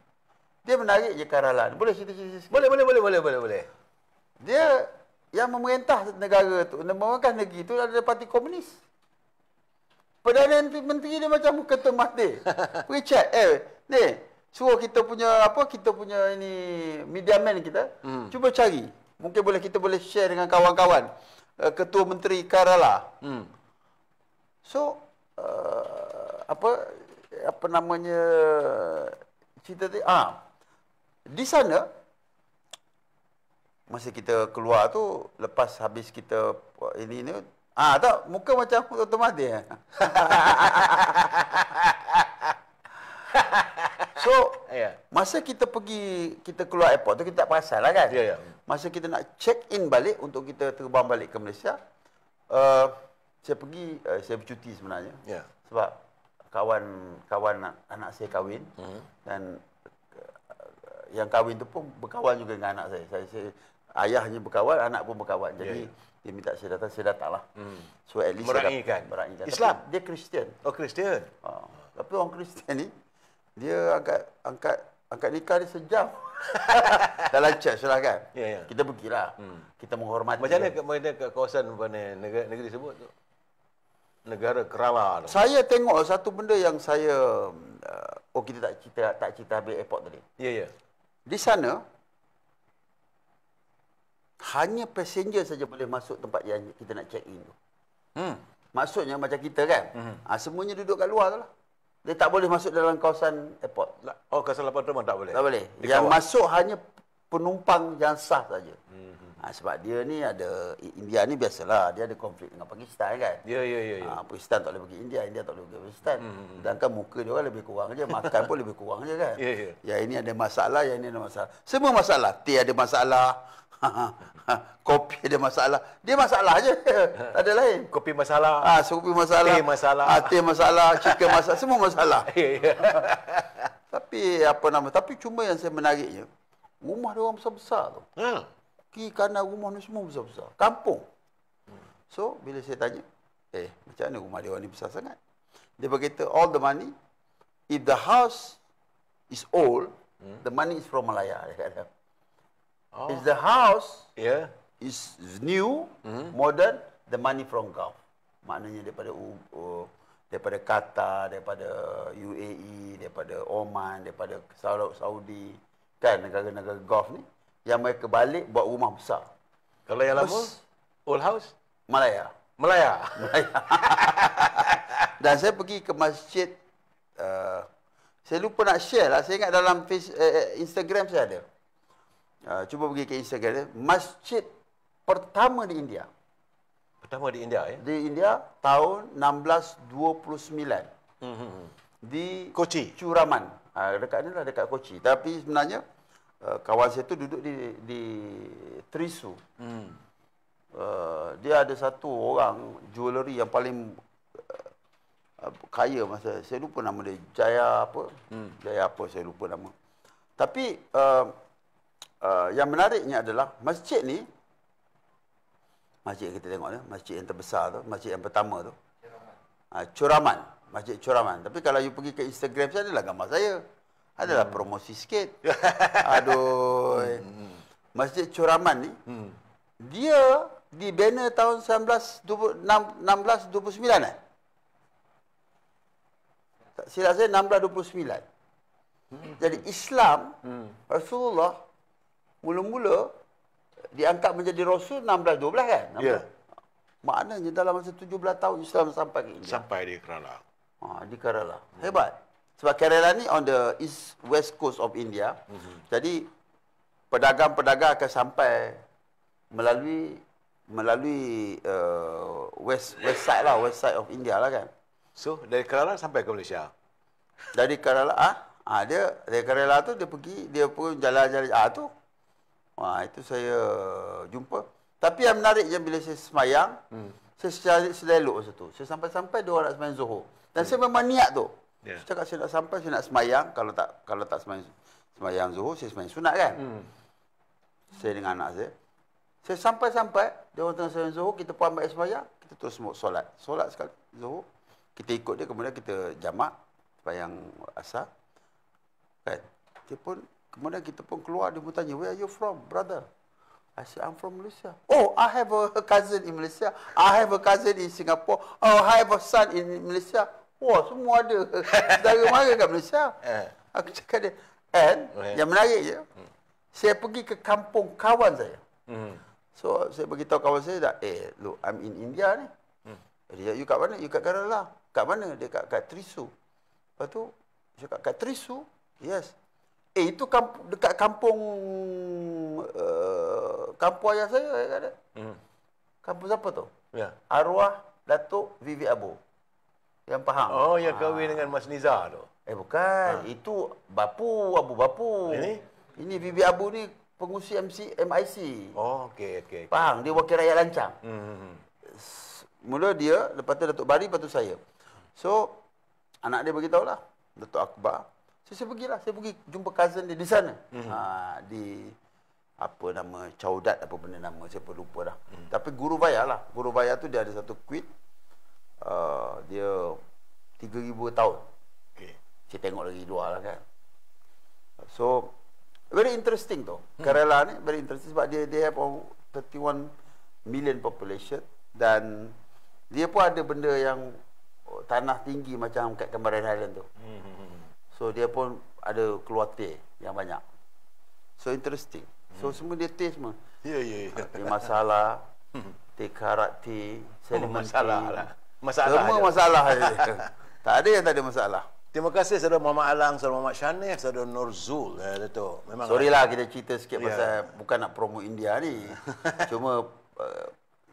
Speaker 2: Dia menarik je Kerala. Boleh cerita-cerita sikit?
Speaker 1: Boleh.
Speaker 2: Dia yang memerintah negara tu, memerintah negeri tu adalah Parti Komunis. Perdana Menteri dia macam Ketua Mahathir. Pergi check. Ni, suruh kita punya ini media man kita. Cuba cari. Mungkin kita boleh share dengan kawan-kawan. Ketua Menteri Kerala. So, apa namanya cerita dia? Di sana, masa kita keluar tu, lepas habis kita ini tak, muka macam Ketua Mahathir. So, masa kita keluar airport tu, kita tak perasan lah kan? Masa kita nak check in balik untuk kita terbang balik ke Malaysia, saya bercuti sebenarnya. Sebab kawan anak saya kahwin, dan yang kahwin tu pun berkawan juga dengan anak saya. Ayahnya berkawan, anak pun berkawan. Jadi dia minta saya datang lah. So at least
Speaker 1: meraihkan.
Speaker 2: Islam. Dia Kristian.
Speaker 1: Kristian.
Speaker 2: Tapi orang Kristian ni, dia angkat nikah dia sejam. Dalam church lah kan.
Speaker 1: Ya.
Speaker 2: Kita pergilah. Kita menghormati.
Speaker 1: Macam mana ke kawasan negeri sebut tu? negara Kerala tu.
Speaker 2: Saya tengok satu benda yang saya kita tak cerita habis airport tadi.
Speaker 1: Ya, ya.
Speaker 2: Di sana hanya passenger saja boleh masuk tempat yang kita nak check in tu. Maksudnya macam kita kan. Semuanya duduk kat luar tu lah. Dia tak boleh masuk dalam kawasan airport.
Speaker 1: Oh, kawasan lapan terbang tak boleh?
Speaker 2: Tak boleh.
Speaker 1: Di
Speaker 2: Yang
Speaker 1: kawal.
Speaker 2: masuk hanya penumpang yang sah saja. Sebab dia ni ada, India ni biasalah, dia ada konflik dengan Pakistan kan.
Speaker 1: Ya, ya, ya, ya.
Speaker 2: Pakistan tak boleh pergi India, India tak boleh pergi Pakistan. Sedangkan muka dia orang lebih kurang je, makan pun lebih kurang je kan.
Speaker 1: Ya, ya.
Speaker 2: Yang ini ada masalah, yang ini ada masalah. Semua masalah. Teh ada masalah, kopi ada masalah. Dia masalah je, tak ada lain.
Speaker 1: Kopi masalah.
Speaker 2: Kopi masalah.
Speaker 1: Teh masalah.
Speaker 2: Teh masalah, chicken masalah, semua masalah.
Speaker 1: Ya, ya.
Speaker 2: Tapi cuma yang saya menariknya, rumah dia orang besar-besar tu. Kiri kanan rumah ni semua besar-besar. Kampung. So, bila saya tanya, macam mana rumah dia orang ni besar sangat? Dia berkata, all the money, if the house is old, the money is from Malaya. Dia kata. If the house is new, modern, the money from Gulf. Maknanya daripada Qatar, daripada UAE, daripada Oman, daripada Saudi, kan negara-negara Gulf ni, yang mereka balik buat rumah besar.
Speaker 1: Kalau yang lama, old house?
Speaker 2: Malaya. Dan saya pergi ke masjid, saya lupa nak share lah, saya ingat dalam Instagram saya ada. Cuba pergi ke Instagram, masjid pertama di India.
Speaker 1: Pertama di India, ya?
Speaker 2: Di India, tahun 1629. Di
Speaker 1: Kochi.
Speaker 2: Curaman. Dekat ni lah, dekat Kochi. Tapi sebenarnya, kawan saya tu duduk di Trisu. Dia ada satu orang jewellery yang paling kaya masa, saya lupa nama dia, Jaya apa? Jaya apa, saya lupa nama. Tapi yang menariknya adalah masjid ni, masjid kita tengok ni, masjid yang terbesar tu, masjid yang pertama tu, Curaman, Masjid Curaman. Tapi kalau you pergi ke Instagram saya, adalah gambar saya. Adalah promosi sikit. Aduh. Masjid Curaman ni, dia di banner tahun 1629 eh? Tak silap saya 1629. Jadi Islam, Rasulullah mula-mula diangkat menjadi Rasul 1612 kan?
Speaker 1: Ya.
Speaker 2: Maknanya dalam masa 17 tahun Islam sampai ke India.
Speaker 1: Sampai di Kerala.
Speaker 2: Di Kerala. Hebat. Sebab Kerala ni on the west coast of India. Jadi pedagang-pedagang akan sampai melalui west side lah, west side of India lah kan.
Speaker 1: So, dari Kerala sampai ke Malaysia?
Speaker 2: Dari Kerala, dari Kerala tu dia pun jalan-jalan, tu. Itu saya jumpa. Tapi yang menariknya bila saya semayang, saya selelok masa tu. Saya sampai-sampai dia orang nak semayang Zuhur. Dan saya memang niat tu. Saya cakap saya nak sampai, saya nak semayang. Kalau tak semayang Zuhur, saya semayang sunat kan. Saya dengan anak saya. Saya sampai-sampai, dia orang tengah semayang Zuhur, kita pun ambil semayang, kita terus solat. Solat sekali, Zuhur. Kita ikut dia, kemudian kita jamak, semayang asar. Kan? Kemudian kita pun keluar, dia pun tanya, where are you from, brother? I said, I'm from Malaysia. Oh, I have a cousin in Malaysia. I have a cousin in Singapore. Oh, I have a son in Malaysia. Wah, semua ada. Saudara mara kat Malaysia. Aku cakap dia. And, yang menarik je, saya pergi ke kampung kawan saya. So, saya beritahu kawan saya, look, I'm in India ni. Dia, you kat mana? You kat Kerala. Kat mana? Dia kat Trisu. Lepas tu, saya cakap, kat Trisu? Yes. Itu dekat kampung ayah saya kata. Kampung siapa tu?
Speaker 1: Ya.
Speaker 2: Arwah Datuk Vivi Abu. Yang faham?
Speaker 1: Oh, yang kahwin dengan Mas Niza tu.
Speaker 2: Bukan. Itu Abu Bapu. Ini Vivi Abu ni pengusi MIC.
Speaker 1: Oh, okey.
Speaker 2: Faham? Dia wakil rakyat Lancang. Mula dia, lepas tu Datuk Bari, lepas tu saya. So, anak dia beritahu lah. Datuk Akbar. Saya pergi jumpa cousin dia di sana. Di apa nama, Caudat apa benda nama, saya pun lupa dah. Tapi Guru Baya lah. Guru Baya tu dia ada satu kuit. Dia 3,000 tahun.
Speaker 1: Okay.
Speaker 2: Saya tengok lagi luar lah kan. So, very interesting tu. Kerala ni very interesting sebab dia have 31 million population dan Dia pun ada benda yang tanah tinggi macam kat Cameron Highland tu. So dia pun ada keluar teh yang banyak. So interesting. So semua dia teh semua.
Speaker 1: Ya.
Speaker 2: Teh masalah, teh karat teh, sedimen
Speaker 1: Masalah
Speaker 2: teh.
Speaker 1: lah. Masalah
Speaker 2: Semua
Speaker 1: je.
Speaker 2: masalah je. Tak ada yang tak ada masalah.
Speaker 1: Terima kasih Saudara Muhammad Alang, Saudara Muhammad Shanif, Saudara Nurzul, Dato'. Memang
Speaker 2: Sorry lah kita cerita sikit
Speaker 1: Ya.
Speaker 2: pasal bukan nak promo India ni. Cuma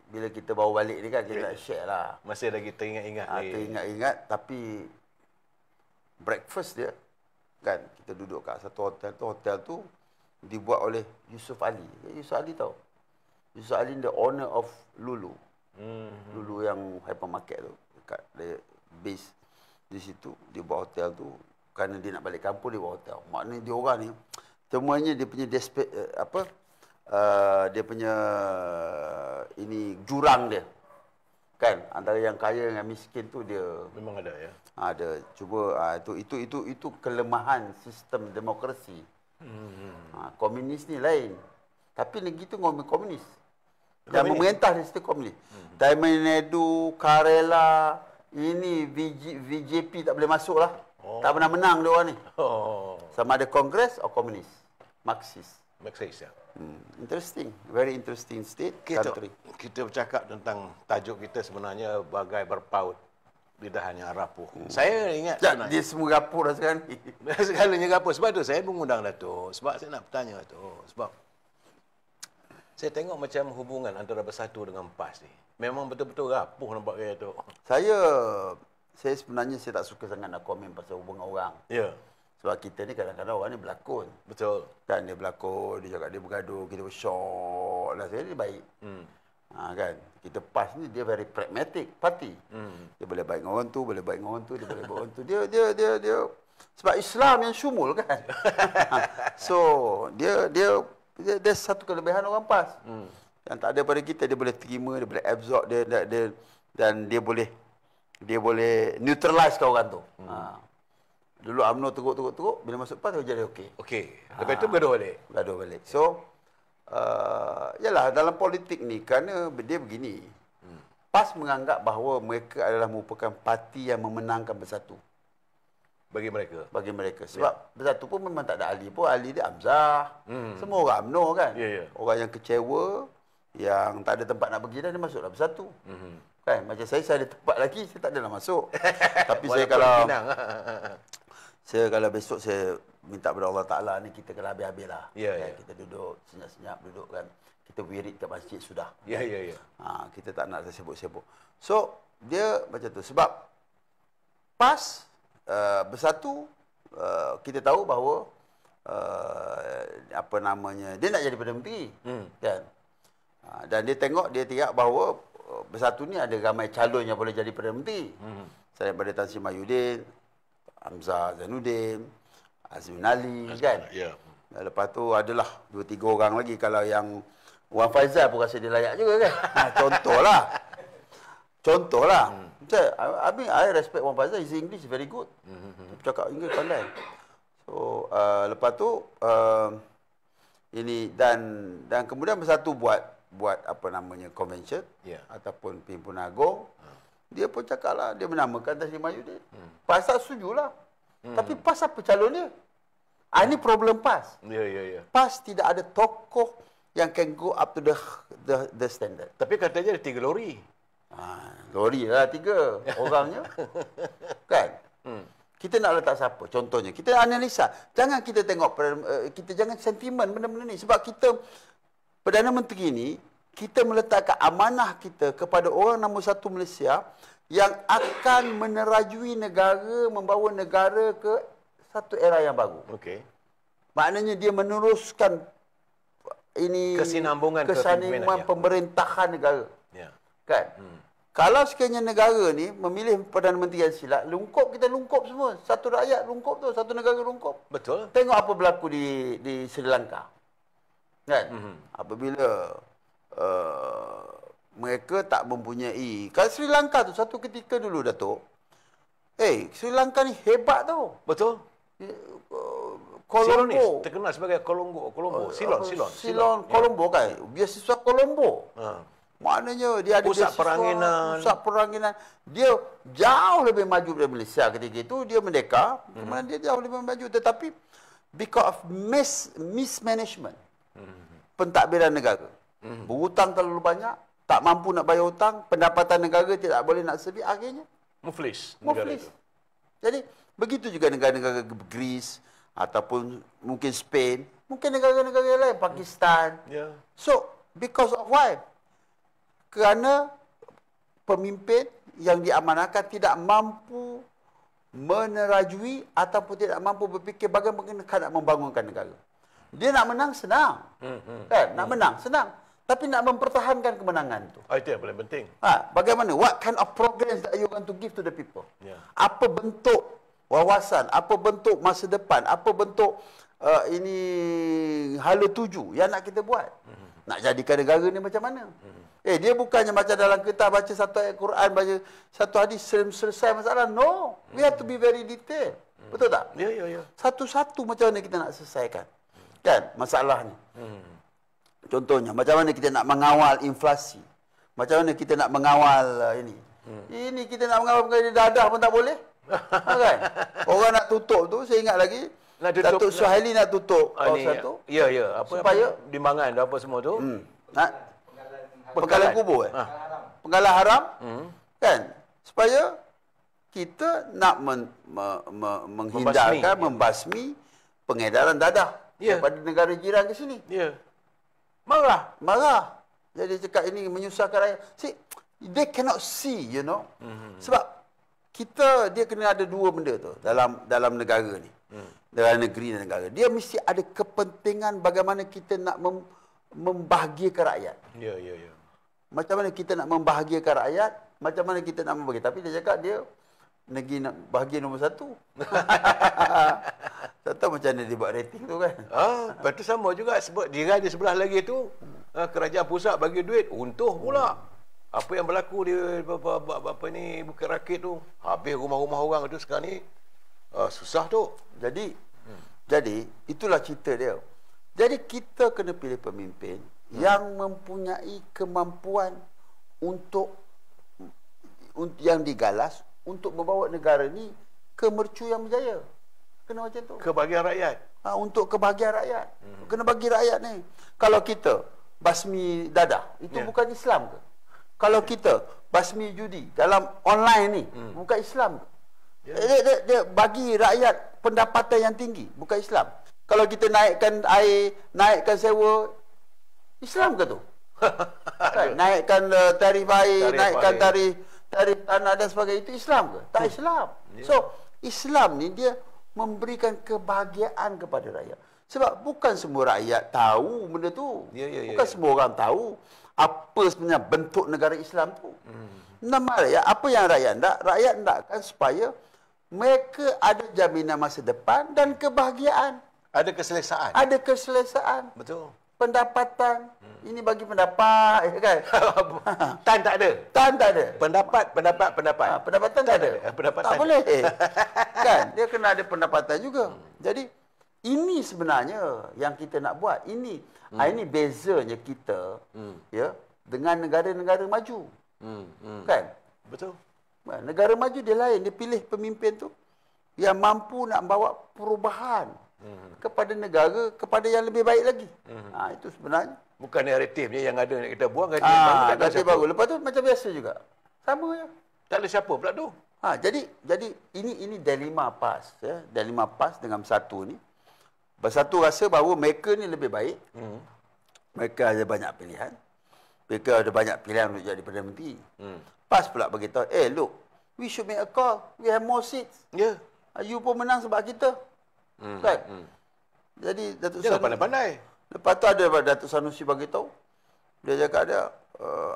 Speaker 2: bila kita bawa balik ni kan kita nak share lah.
Speaker 1: masih lagi teringat-ingat lagi.
Speaker 2: Teringat-ingat tapi breakfast dia kan kita duduk kat satu hotel tu dibuat oleh Yusuf Ali. Yusuf Ali tahu. Yusuf Ali the owner of Lulu. Lulu yang hypermarket tu dekat base di situ dia buat hotel tu kerana dia nak balik kampung dia buat hotel. Maknanya dia orang ni semuanya dia punya dia punya ini jurang dia. Kan antara yang kaya dengan miskin tu dia
Speaker 1: Memang ada ya.
Speaker 2: ada cuba itu kelemahan sistem demokrasi. Komunis ni lain. Tapi negeri tu komunis. Dan memerintah di situ komunis. Tamil Nadu, Kerala, ini VJP tak boleh masuk lah. Tak pernah menang dia orang ni. Sama ada Kongres atau komunis. Marxist.
Speaker 1: Marxist ya.
Speaker 2: Interesting. Very interesting state, country.
Speaker 1: Kita bercakap tentang tajuk kita sebenarnya bagai berpaut lidah hanya rapuh. Saya ingat
Speaker 2: Dia semua rapuh dah sekarang ni.
Speaker 1: segalanya rapuh. Sebab tu saya mengundang Dato'. Sebab saya nak bertanya Dato'. Sebab saya tengok macam hubungan antara Bersatu dengan PAS ni. Memang betul-betul rapuh nampak kaya tu.
Speaker 2: Saya sebenarnya saya tak suka sangat nak komen pasal hubungan orang.
Speaker 1: Ya.
Speaker 2: Sebab kita ni kadang-kadang orang ni berlakon.
Speaker 1: Betul.
Speaker 2: Kan dia berlakon, dia cakap dia bergaduh, kita bersyok lah. Saya ni baik. Kan? Kita PAS ni dia very pragmatic party. Dia boleh baik dengan orang tu, boleh baik dengan orang tu, dia boleh baik orang tu. Dia sebab Islam yang syumul kan. So, dia satu kelebihan orang PAS. Yang tak ada pada kita, dia boleh terima, dia boleh absorb, dan dia boleh neutralize orang tu. Dulu UMNO teruk, bila masuk PAS dia jadi okey.
Speaker 1: Okey. Lepas itu bergaduh balik.
Speaker 2: So, yalah dalam politik ni kerana dia begini. PAS menganggap bahawa mereka adalah merupakan parti yang memenangkan Bersatu.
Speaker 1: Bagi mereka.
Speaker 2: Sebab Bersatu pun memang tak ada ahli pun. Ahli dia Hamzah. Semua orang UMNO kan. Orang yang kecewa, yang tak ada tempat nak pergi dah, dia masuklah Bersatu. Kan? Macam saya ada tempat lagi, saya tak ada nak masuk. Tapi saya kalau besok saya minta kepada Allah Ta'ala ni kita kena habis-habis lah. Kita duduk senyap-senyap duduk kan. Kita wirid kat masjid sudah. Kita tak nak sibuk-sibuk. So, dia macam tu. Sebab PAS Bersatu kita tahu bahawa dia nak jadi Perdana Menteri. Kan? Dan dia tengok, dia tiap bahawa Bersatu ni ada ramai calon yang boleh jadi Perdana Menteri. Selain daripada Tan Sri Mahyudin, Hamzah Zainuddin, Azmin Ali kan. Lepas tu adalah 2-3 orang lagi. Kalau yang Wan Faizal pun rasa dia layak juga kan. Contohlah. I respect Wan Faizal. His English is very good. Cakap English pandai. So lepas tu ini dan kemudian Bersatu buat convention ataupun Pimpinan Agong. Dia pun cakap lah, dia menamakan Tan Sri Mahyudin. PAS tak setuju lah. Tapi PAS apa calon dia? Ini problem PAS. PAS tidak ada tokoh yang can go up to the standard.
Speaker 1: Tapi katanya ada 3 lori.
Speaker 2: Lori lah 3 orangnya. Kan? Kita nak letak siapa? Contohnya, kita analisa. Jangan kita tengok, kita jangan sentimen benda-benda ni. Sebab kita, Perdana Menteri ni, kita meletakkan amanah kita kepada orang nombor 1 Malaysia yang akan menerajui negara, membawa negara ke satu era yang baru.
Speaker 1: Okey.
Speaker 2: Maknanya dia meneruskan ini
Speaker 1: kesinambungan
Speaker 2: pemerintahan negara. Kan? Kalau sekiranya negara ni memilih Perdana Menteri yang silap, kita lungkup semua. Satu rakyat lungkup tu, satu negara lungkup.
Speaker 1: Betul.
Speaker 2: Tengok apa berlaku di Sri Lanka. Kan? Apabila mereka tak mempunyai. Kalau Sri Lanka tu satu ketika dulu Datuk. Sri Lanka ni hebat tau.
Speaker 1: Betul.
Speaker 2: Colombo.
Speaker 1: Terkenal sebagai Colombo. Silon.
Speaker 2: Colombo kan. Biasiswa Colombo. Maknanya dia ada
Speaker 1: Pusat
Speaker 2: beasiswa,
Speaker 1: peranginan.
Speaker 2: pusat peranginan. Dia jauh lebih maju dari Malaysia ketika itu. Dia merdeka. Kemudian dia jauh lebih maju. Tetapi because of mismanagement, pentadbiran negara. Berhutang terlalu banyak, tak mampu nak bayar hutang, pendapatan negara tidak boleh nak servis, akhirnya
Speaker 1: Muflis.
Speaker 2: muflis. Jadi begitu juga negara-negara Greece ataupun mungkin Spain, mungkin negara-negara lain, Pakistan.
Speaker 1: Ya.
Speaker 2: So because of why? Kerana pemimpin yang diamanahkan tidak mampu menerajui ataupun tidak mampu berfikir bagaimana nak membangunkan negara. Dia nak menang senang. Kan? Nak menang senang. Tapi nak mempertahankan kemenangan itu.
Speaker 1: Itu yang paling penting.
Speaker 2: Bagaimana? What kind of programs that you want to give to the people?
Speaker 1: Ya.
Speaker 2: Apa bentuk wawasan, apa bentuk masa depan, apa bentuk ini hala tuju yang nak kita buat? Nak jadikan negara ni macam mana? Dia bukannya macam dalam kertas baca satu ayat Quran, baca satu hadis selesai masalah. No, we have to be very detailed. Betul tak?
Speaker 1: Ya, ya, ya.
Speaker 2: Satu-satu macam mana kita nak selesaikan. Kan masalah ni. Contohnya, macam mana kita nak mengawal inflasi? Macam mana kita nak mengawal ini? Ini kita nak mengawal pengajian dadah pun tak boleh. Kan? Orang nak tutup tu, saya ingat lagi. Datuk Suhaili nak tutup kawasan tu.
Speaker 1: Ya, ya.
Speaker 2: Supaya
Speaker 1: Dimbangan apa semua tu.
Speaker 2: Penggalan kubur. Penggalan haram. Kan? Supaya kita nak menghindarkan, membasmi pengedaran dadah daripada negara jiran ke sini.
Speaker 1: Ya. Marah.
Speaker 2: Jadi cakap ini menyusahkan rakyat. See, they cannot see, you know. Sebab dia kena ada dua benda tu dalam negara ni. Dalam negeri dan negara. Dia mesti ada kepentingan bagaimana kita nak membahagiakan rakyat.
Speaker 1: Ya, ya, ya.
Speaker 2: Macam mana kita nak membahagiakan rakyat, macam mana kita nak membagi. Tapi dia cakap dia negeri nak bahagia nombor satu. Tak tahu macam mana dia buat rating tu kan.
Speaker 1: Lepas tu sama juga sebab jiran di sebelah lagi tu kerajaan pusat bagi duit untuh pula. Apa yang berlaku dia apa ni Bukit Rakit tu, habis rumah-rumah orang itu sekarang ni susah tu.
Speaker 2: Jadi itulah cerita dia. Jadi kita kena pilih pemimpin yang mempunyai kemampuan untuk yang digalas untuk membawa negara ni ke mercu yang berjaya. Kena macam tu.
Speaker 1: Kebahagiaan rakyat.
Speaker 2: Untuk kebahagiaan rakyat. Kena bagi rakyat ni. Kalau kita basmi dadah, itu bukan Islam ke? Kalau kita basmi judi dalam online ni, bukan Islam ke? Dia bagi rakyat pendapatan yang tinggi, bukan Islam. Kalau kita naikkan air, naikkan sewa, Islam ke tu? Kan? Naikkan tarif air, naikkan tarif tanah dan sebagainya, itu Islam ke? Tak Islam. So, Islam ni dia memberikan kebahagiaan kepada rakyat. Sebab bukan semua rakyat tahu benda tu. Bukan semua orang tahu apa sebenarnya bentuk negara Islam tu. Nama rakyat, apa yang rakyat nak? Rakyat nakkan supaya mereka ada jaminan masa depan dan kebahagiaan.
Speaker 1: Ada keselesaan.
Speaker 2: Ada keselesaan.
Speaker 1: Betul.
Speaker 2: Pendapatan. Ini bagi pendapat, kan?
Speaker 1: Tan tak ada.
Speaker 2: Tan tak ada.
Speaker 1: Pendapatan
Speaker 2: pendapatan tak ada.
Speaker 1: Pendapatan
Speaker 2: tak boleh. Kan? Dia kena ada pendapatan juga. Jadi, ini sebenarnya yang kita nak buat. Ini bezanya kita ya dengan negara-negara maju. Kan?
Speaker 1: Betul.
Speaker 2: Negara maju dia lain. Dia pilih pemimpin tu yang mampu nak bawa perubahan kepada negara, kepada yang lebih baik lagi. Itu sebenarnya.
Speaker 1: Bukan naratifnya yang ada yang kita buang,
Speaker 2: naratif baru. Lepas tu macam biasa juga. Sama je.
Speaker 1: Tak ada siapa pula tu.
Speaker 2: Jadi ini dilema PAS. Ya. Dilema PAS dengan Bersatu ni. Bersatu rasa bahawa mereka ni lebih baik. Mereka ada banyak pilihan. Mereka ada banyak pilihan untuk jadi Perdana Menteri. PAS pula beritahu, look, we should make a call. We have more seats.
Speaker 1: Ya.
Speaker 2: You pun menang sebab kita. Kan? Jadi Datuk
Speaker 1: Jangan pandai-pandai.
Speaker 2: Lepas tu ada Datuk Sanusi bagi tahu. Dia cakap dia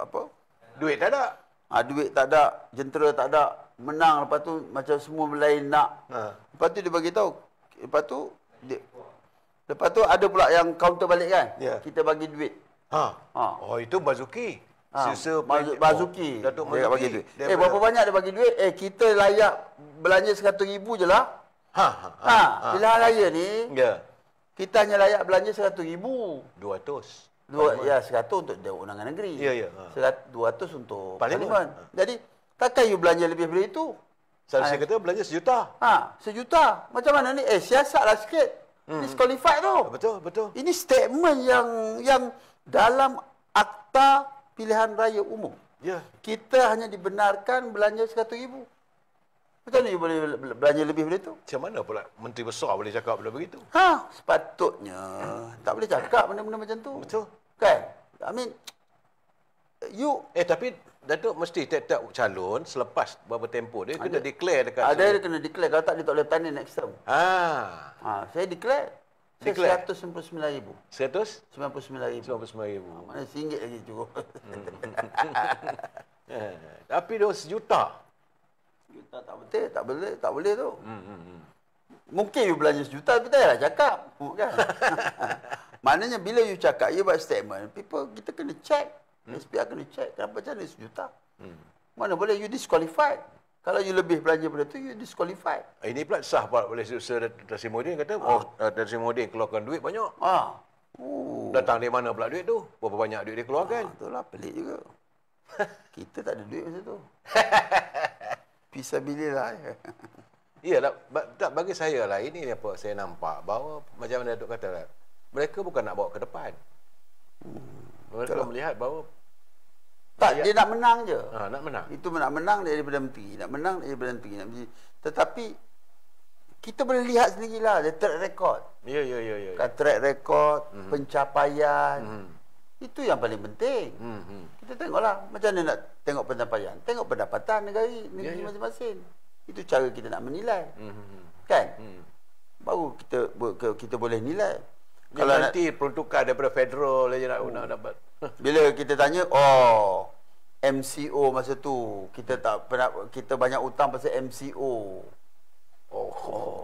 Speaker 2: apa?
Speaker 1: Duit tak ada.
Speaker 2: Duit tak ada, jentera tak ada, menang lepas tu macam semua lain nak. Lepas tu dia bagi tahu. Lepas tu ada pula yang counter balik kan? Kita bagi duit.
Speaker 1: Oh, itu Bazuki.
Speaker 2: Bazuki.
Speaker 1: Datuk
Speaker 2: Dia bagi duit. Berapa banyak dia bagi duit? Kita layak belanja 100,000 je lah. Pilihan raya ni. Kita hanya layak belanja 100,000.
Speaker 1: 200.
Speaker 2: Ya, 100 untuk Dewan Undangan Negeri.
Speaker 1: Ya, ya.
Speaker 2: 200 untuk
Speaker 1: Parlimen.
Speaker 2: Parlimen. Jadi, takkan you belanja lebih dari itu?
Speaker 1: Saya kata belanja sejuta.
Speaker 2: Sejuta. Macam mana ni? Siasatlah sikit. Disqualified tu.
Speaker 1: Betul, betul.
Speaker 2: Ini statement yang dalam Akta Pilihan Raya Umum.
Speaker 1: Ya.
Speaker 2: Kita hanya dibenarkan belanja 100,000. Macam mana you boleh belanja lebih dari itu?
Speaker 1: Macam mana pula Menteri Besar boleh cakap benda begitu?
Speaker 2: Sepatutnya tak boleh cakap benda-benda macam tu.
Speaker 1: Betul.
Speaker 2: Kan? I mean, you...
Speaker 1: Tapi Datuk mesti tiap-tiap calon selepas beberapa tempoh dia kena declare dekat...
Speaker 2: Dia kena declare. Kalau tak, dia tak boleh bertanding next term. Saya declare.
Speaker 1: Declare?
Speaker 2: 199,000.
Speaker 1: 199,000.
Speaker 2: 99,000. Mana RM1 lagi cukup.
Speaker 1: Tapi dia sejuta.
Speaker 2: Sejuta tak betul. Tak boleh tu. Mungkin you belanja sejuta, tapi tak payahlah cakap. Kan? Maknanya bila you cakap, you buat statement, kita kena check. SPR kena check. Kenapa macam mana sejuta? Mana boleh you disqualified. Kalau you lebih belanja pada tu, you disqualified.
Speaker 1: Ini pula sah pula oleh Sir Tasimuddin kata, Tasimuddin keluarkan duit banyak. Datang dari mana pula duit tu? Berapa banyak duit dia keluarkan?
Speaker 2: Itulah pelik juga. Kita tak ada duit masa tu. Fisabilillah.
Speaker 1: Ya, tak bagi saya lah. Ini apa saya nampak bahawa macam mana Datuk kata lah, mereka bukan nak bawa ke depan. Mereka melihat bahawa
Speaker 2: dia nak menang je.
Speaker 1: Nak menang.
Speaker 2: Itu nak menang daripada menteri. Nak menang daripada menteri. Tetapi kita boleh lihat sendirilah dia track record.
Speaker 1: Ya.
Speaker 2: Track record, pencapaian. Itu yang paling penting. Kita tengoklah macam mana nak tengok pencapaian. Tengok pendapatan negeri masing-masing. Itu cara kita nak menilai. Kan? Baru kita boleh nilai.
Speaker 1: Kalau nanti peruntukan daripada federal dia nak dapat.
Speaker 2: Bila kita tanya, MCO masa tu kita tak pernah, kita banyak hutang pasal MCO.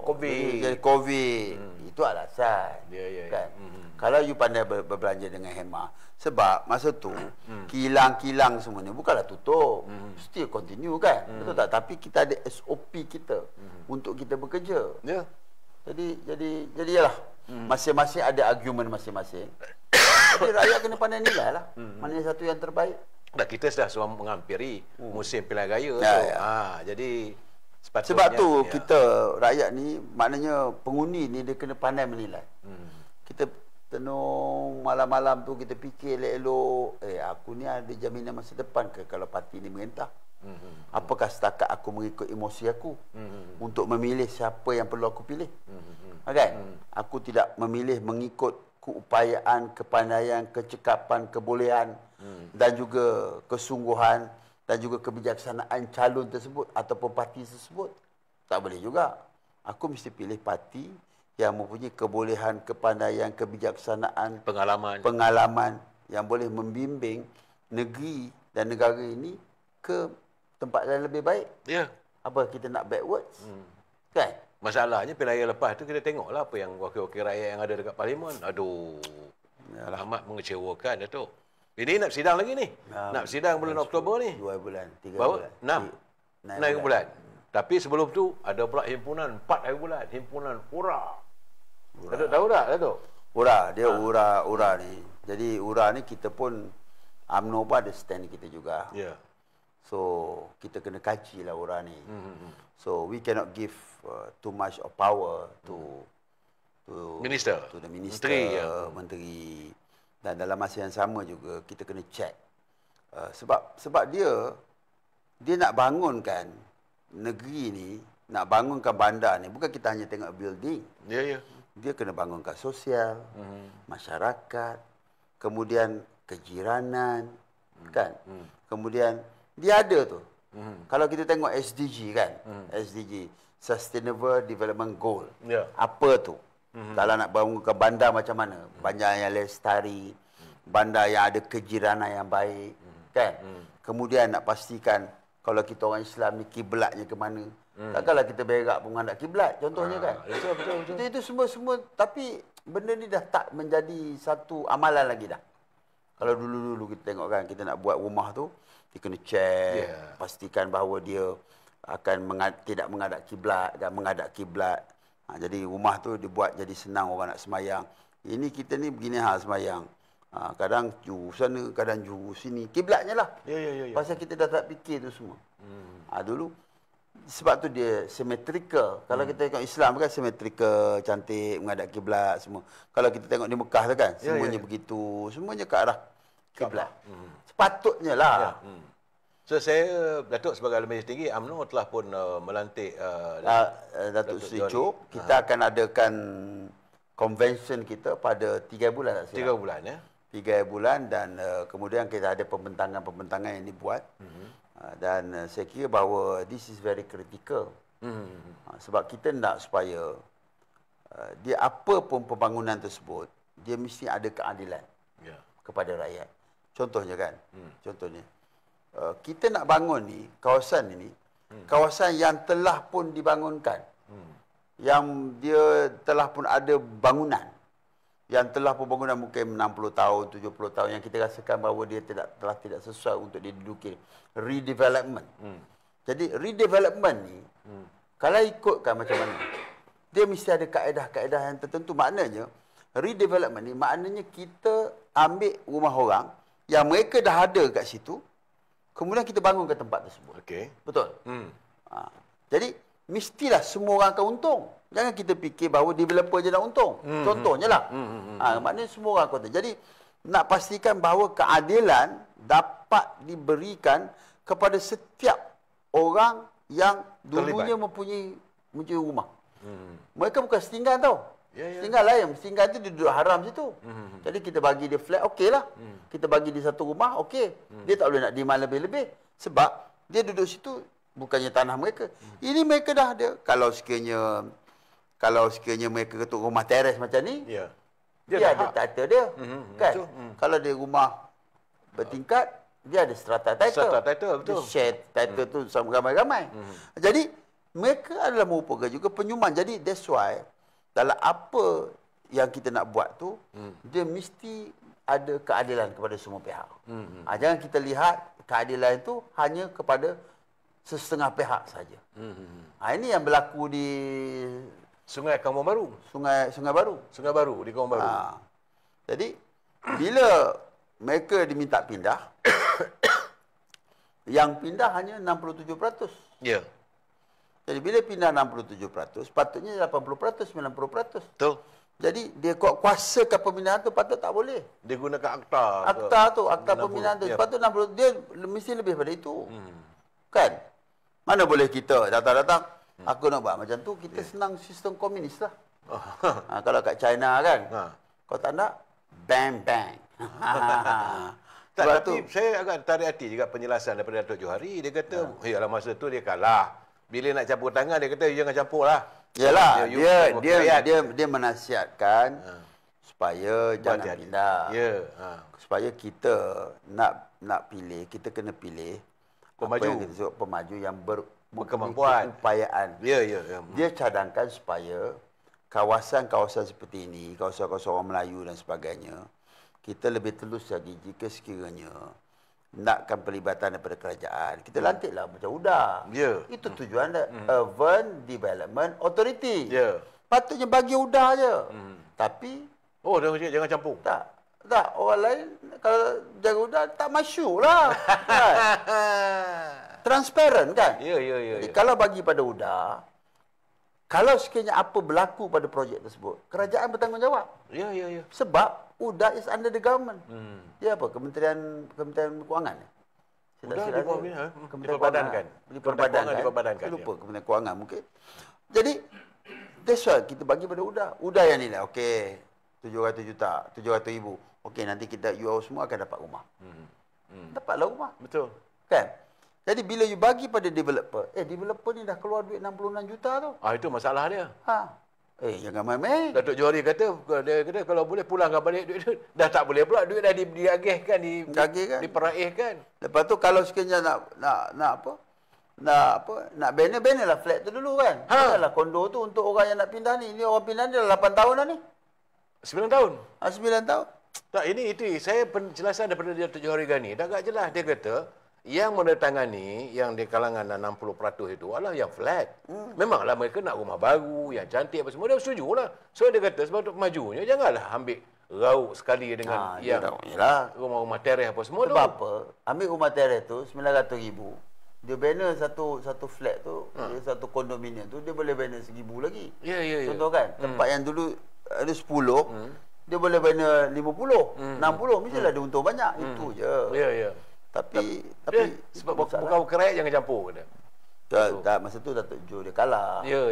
Speaker 1: COVID.
Speaker 2: Jadi COVID. Itu alasan. Kan? Kalau you pandai berbelanja dengan hemat. Sebab masa tu kilang-kilang semua ni bukanlah tutup. Still continue kan? Betul tak? Tapi kita ada SOP kita untuk kita bekerja.
Speaker 1: Ya.
Speaker 2: Jadi yalah. Masing-masing ada argument masing-masing. Jadi rakyat kena pandai nilai lah. Mana satu yang terbaik.
Speaker 1: Kita sudah menghampiri musim pilihan raya tu. Jadi
Speaker 2: sebab tu kita rakyat ni, maknanya pengundi ni dia kena pandai menilai. Kita tenung malam-malam tu kita fikir elok-elok, aku ni ada jaminan masa depan ke kalau parti ni merintah? Apakah setakat aku mengikut emosi aku untuk memilih siapa yang perlu aku pilih? Kan? Aku tidak memilih mengikut keupayaan, kepandaian, kecekapan, kebolehan dan juga kesungguhan dan juga kebijaksanaan calon tersebut ataupun parti tersebut. Tak boleh juga. Aku mesti pilih parti yang mempunyai kebolehan, kepandaian, kebijaksanaan, pengalaman yang boleh membimbing negeri dan negara ini ke tempat yang lebih baik.
Speaker 1: Ya.
Speaker 2: Apa kita nak backwards? Kan?
Speaker 1: Masalahnya pilihan raya lepas tu kita tengoklah apa yang wakil-wakil rakyat yang ada dekat parlimen. Aduh. Amat mengecewakan Datuk. Ini nak sidang lagi ni. Nak sidang bulan Oktober ni.
Speaker 2: 2 bulan, 3
Speaker 1: bulan. 6 bulan. Tapi sebelum tu ada pula himpunan 4 hari bulan. Himpunan URA. Datuk tahu tak Datuk?
Speaker 2: URA. Dia URA ni. Jadi URA ni kita pun UMNO pun ada stand kita juga.
Speaker 1: Ya.
Speaker 2: So kita kena kaji lah URA ni. So we cannot give too much of power to
Speaker 1: Minister.
Speaker 2: To the minister, menteri. Dan dalam masa yang sama juga kita kena check. Sebab dia nak bangunkan negeri ni, nak bangunkan bandar ni, bukan kita hanya tengok building.
Speaker 1: Ya.
Speaker 2: Dia kena bangunkan sosial, masyarakat, kemudian kejiranan, kan? Kemudian dia ada tu. Kalau kita tengok SDG kan, SDG, Sustainable Development Goal. Apa tu? Kalau nak bangunkan bandar macam mana? Bandar yang lestari, bandar yang ada kejiranan yang baik, kan? Kemudian nak pastikan kalau kita orang Islam ni kiblatnya ke mana? Takkanlah kita berak pun menghadap kiblat contohnya kan? Betul. Itu semua tapi benda ni dah tak menjadi satu amalan lagi dah. Kalau dulu kita tengok kan, kita nak buat rumah tu, dia kena check, pastikan bahawa dia akan tidak menghadap kiblat dan menghadap kiblat. Jadi rumah tu dibuat jadi senang orang nak semayang. Ini kita ni begini hal semayang. Kadang juru sana, kadang juru sini. Kiblatnya lah.
Speaker 1: Ya.
Speaker 2: Pasal kita dah tak fikir tu semua. Dulu sebab tu dia symmetrical. Kalau kita tengok Islam kan symmetrical, cantik, menghadap kiblat semua. Kalau kita tengok di Mekah tu kan, semuanya begitu, semuanya ke arah kiblat. Sepatutnya lah.
Speaker 1: So saya Datuk sebagai ahli majlis tinggi UMNO telah pun melantik
Speaker 2: Datuk Seri Chok. Kita akan adakan convention kita pada 3 bulan tak silap.
Speaker 1: 3 bulan ya.
Speaker 2: 3 bulan dan kemudian kita ada pembentangan-pembentangan yang dibuat. Dan saya kira bahawa this is very critical. Sebab kita nak supaya dia apa pun pembangunan tersebut, dia mesti ada keadilan kepada rakyat. Contohnya kan, contohnya kita nak bangun ni, kawasan ini, kawasan yang telah pun dibangunkan, yang dia telah pun ada bangunan, yang telah pun bangunan mungkin 60 tahun, 70 tahun, yang kita rasakan bahawa dia telah tidak sesuai untuk diduduki. Redevelopment. Jadi redevelopment ni, kalau ikutkan macam mana, dia mesti ada kaedah-kaedah yang tertentu. Maknanya, redevelopment ni, maknanya kita ambil rumah orang yang mereka dah ada kat situ, kemudian kita bangun ke tempat tersebut.
Speaker 1: Okey.
Speaker 2: Betul? Jadi, mestilah semua orang akan untung. Jangan kita fikir bahawa developer je nak untung. Contohnya lah. Maknanya semua orang akan untung. Jadi, nak pastikan bahawa keadilan dapat diberikan kepada setiap orang yang dulunya mempunyai rumah. Mereka bukan setinggan tau. Setinggan lain. Setinggan tu dia duduk haram situ. Jadi kita bagi dia flat, okey lah. Kita bagi dia satu rumah, okey. Dia tak boleh nak demand lebih-lebih. Sebab dia duduk situ bukannya tanah mereka. Ini mereka dah ada. Kalau sekiranya mereka ketuk rumah teres macam ni, dia ada title dia. Kan? Kalau dia rumah bertingkat, dia ada strata title.
Speaker 1: Strata title, betul.
Speaker 2: Dia share title tu sama ramai-ramai. Jadi, mereka adalah merupakan juga penyumbang. Jadi, that's why, dalam apa yang kita nak buat tu, dia mesti ada keadilan kepada semua pihak. Jangan kita lihat keadilan itu hanya kepada setengah pihak saja. Ini yang berlaku di
Speaker 1: Sungai Kampung Baru.
Speaker 2: Sungai Baru.
Speaker 1: Sungai Baru di Kampung Baru.
Speaker 2: Jadi bila mereka diminta pindah, yang pindah hanya 67%.
Speaker 1: Ya.
Speaker 2: Jadi bila pindah 67%, patutnya 80%, 90%.
Speaker 1: Betul.
Speaker 2: Jadi dia kuasa pemindahan tu patut tak boleh.
Speaker 1: Dia gunakan akta.
Speaker 2: Akta pemindahan tu. Patut 60, dia mesti lebih pada itu. Kan? Mana boleh kita datang-datang, aku nak buat macam tu, kita senang sistem komunis lah. Kalau kat China kan, kau tak nak, bang.
Speaker 1: Tapi saya agak tarik hati juga penjelasan daripada Datuk Johari. Dia kata, dalam masa tu dia kalah. Bila nak campur tangan, dia kata, jangan campur lah.
Speaker 2: Yalah, dia menasihatkan supaya jangan pindah. Supaya kita nak pilih, kita kena pilih
Speaker 1: pemaju.
Speaker 2: Apa yang kita sebut pemaju yang
Speaker 1: berkemampuan,
Speaker 2: upayaan.
Speaker 1: Ya.
Speaker 2: Dia cadangkan supaya kawasan-kawasan seperti ini, kawasan-kawasan orang Melayu dan sebagainya, kita lebih telus lagi jika sekiranya nakkan pelibatan daripada kerajaan. Kita lantiklah macam UDA. Itu tujuan dia. Urban Development Authority. Patutnya bagi UDA je. Tapi
Speaker 1: jangan campur.
Speaker 2: Tak, orang lain kalau jaga UDA tak masyuk lah. Kan? Transparent kan?
Speaker 1: Ya.
Speaker 2: Jadi, kalau bagi pada UDA, kalau sekiranya apa berlaku pada projek tersebut, kerajaan bertanggungjawab.
Speaker 1: Ya.
Speaker 2: Sebab UDA is under the government. Dia apa? Kementerian Kewangan.
Speaker 1: Diperbadankan.
Speaker 2: Saya lupa Kementerian Kewangan mungkin. Jadi, that's why kita bagi pada UDA. UDA yang nilai, okey, 700 juta, 700,000. Okey, nanti kita, you all semua akan dapat rumah. Dapatlah rumah.
Speaker 1: Betul.
Speaker 2: Kan? Jadi, bila you bagi pada developer, developer ni dah keluar duit 66 juta tu.
Speaker 1: Itu masalah dia.
Speaker 2: Jangan main-main.
Speaker 1: Datuk Johari kata, kalau boleh pulangkan balik duit tu. Dah tak boleh pula, duit dah diagihkan, diperaihkan.
Speaker 2: Lepas tu kalau sekiranya nak banner lah flat tu dulu kan. Lah kondo tu untuk orang yang nak pindah ni. Ini orang pindah ni dah 8 tahun dah ni.
Speaker 1: 9 tahun?
Speaker 2: 9 tahun.
Speaker 1: Tak, itu saya penjelasan daripada Datuk Johari Ghani. Dah agak jelas dia kata, yang menandatangani yang di kalangan 60% itu adalah yang flat. Memanglah mereka nak rumah baru, yang cantik apa semua, dia setuju lah. So dia kata sebab untuk majunya, janganlah ambil
Speaker 3: rauk sekali dengan yang rumah-rumah tereh apa semua tu.
Speaker 2: Sebab apa? Ambil rumah tereh tu 900,000. Dia banner satu flat tu, dia satu kondominium tu dia boleh banner 1,000 lagi.
Speaker 3: Ya.
Speaker 2: Contoh kan, tempat yang dulu ada 10, dia boleh banner 50, 60, mestilah dia untung banyak. Itu je.
Speaker 3: Ya.
Speaker 2: Tapi
Speaker 3: sebab bukan rakyat jangan campur kata.
Speaker 2: Tak, masa tu Datuk Jo dia kalah.
Speaker 3: Ya.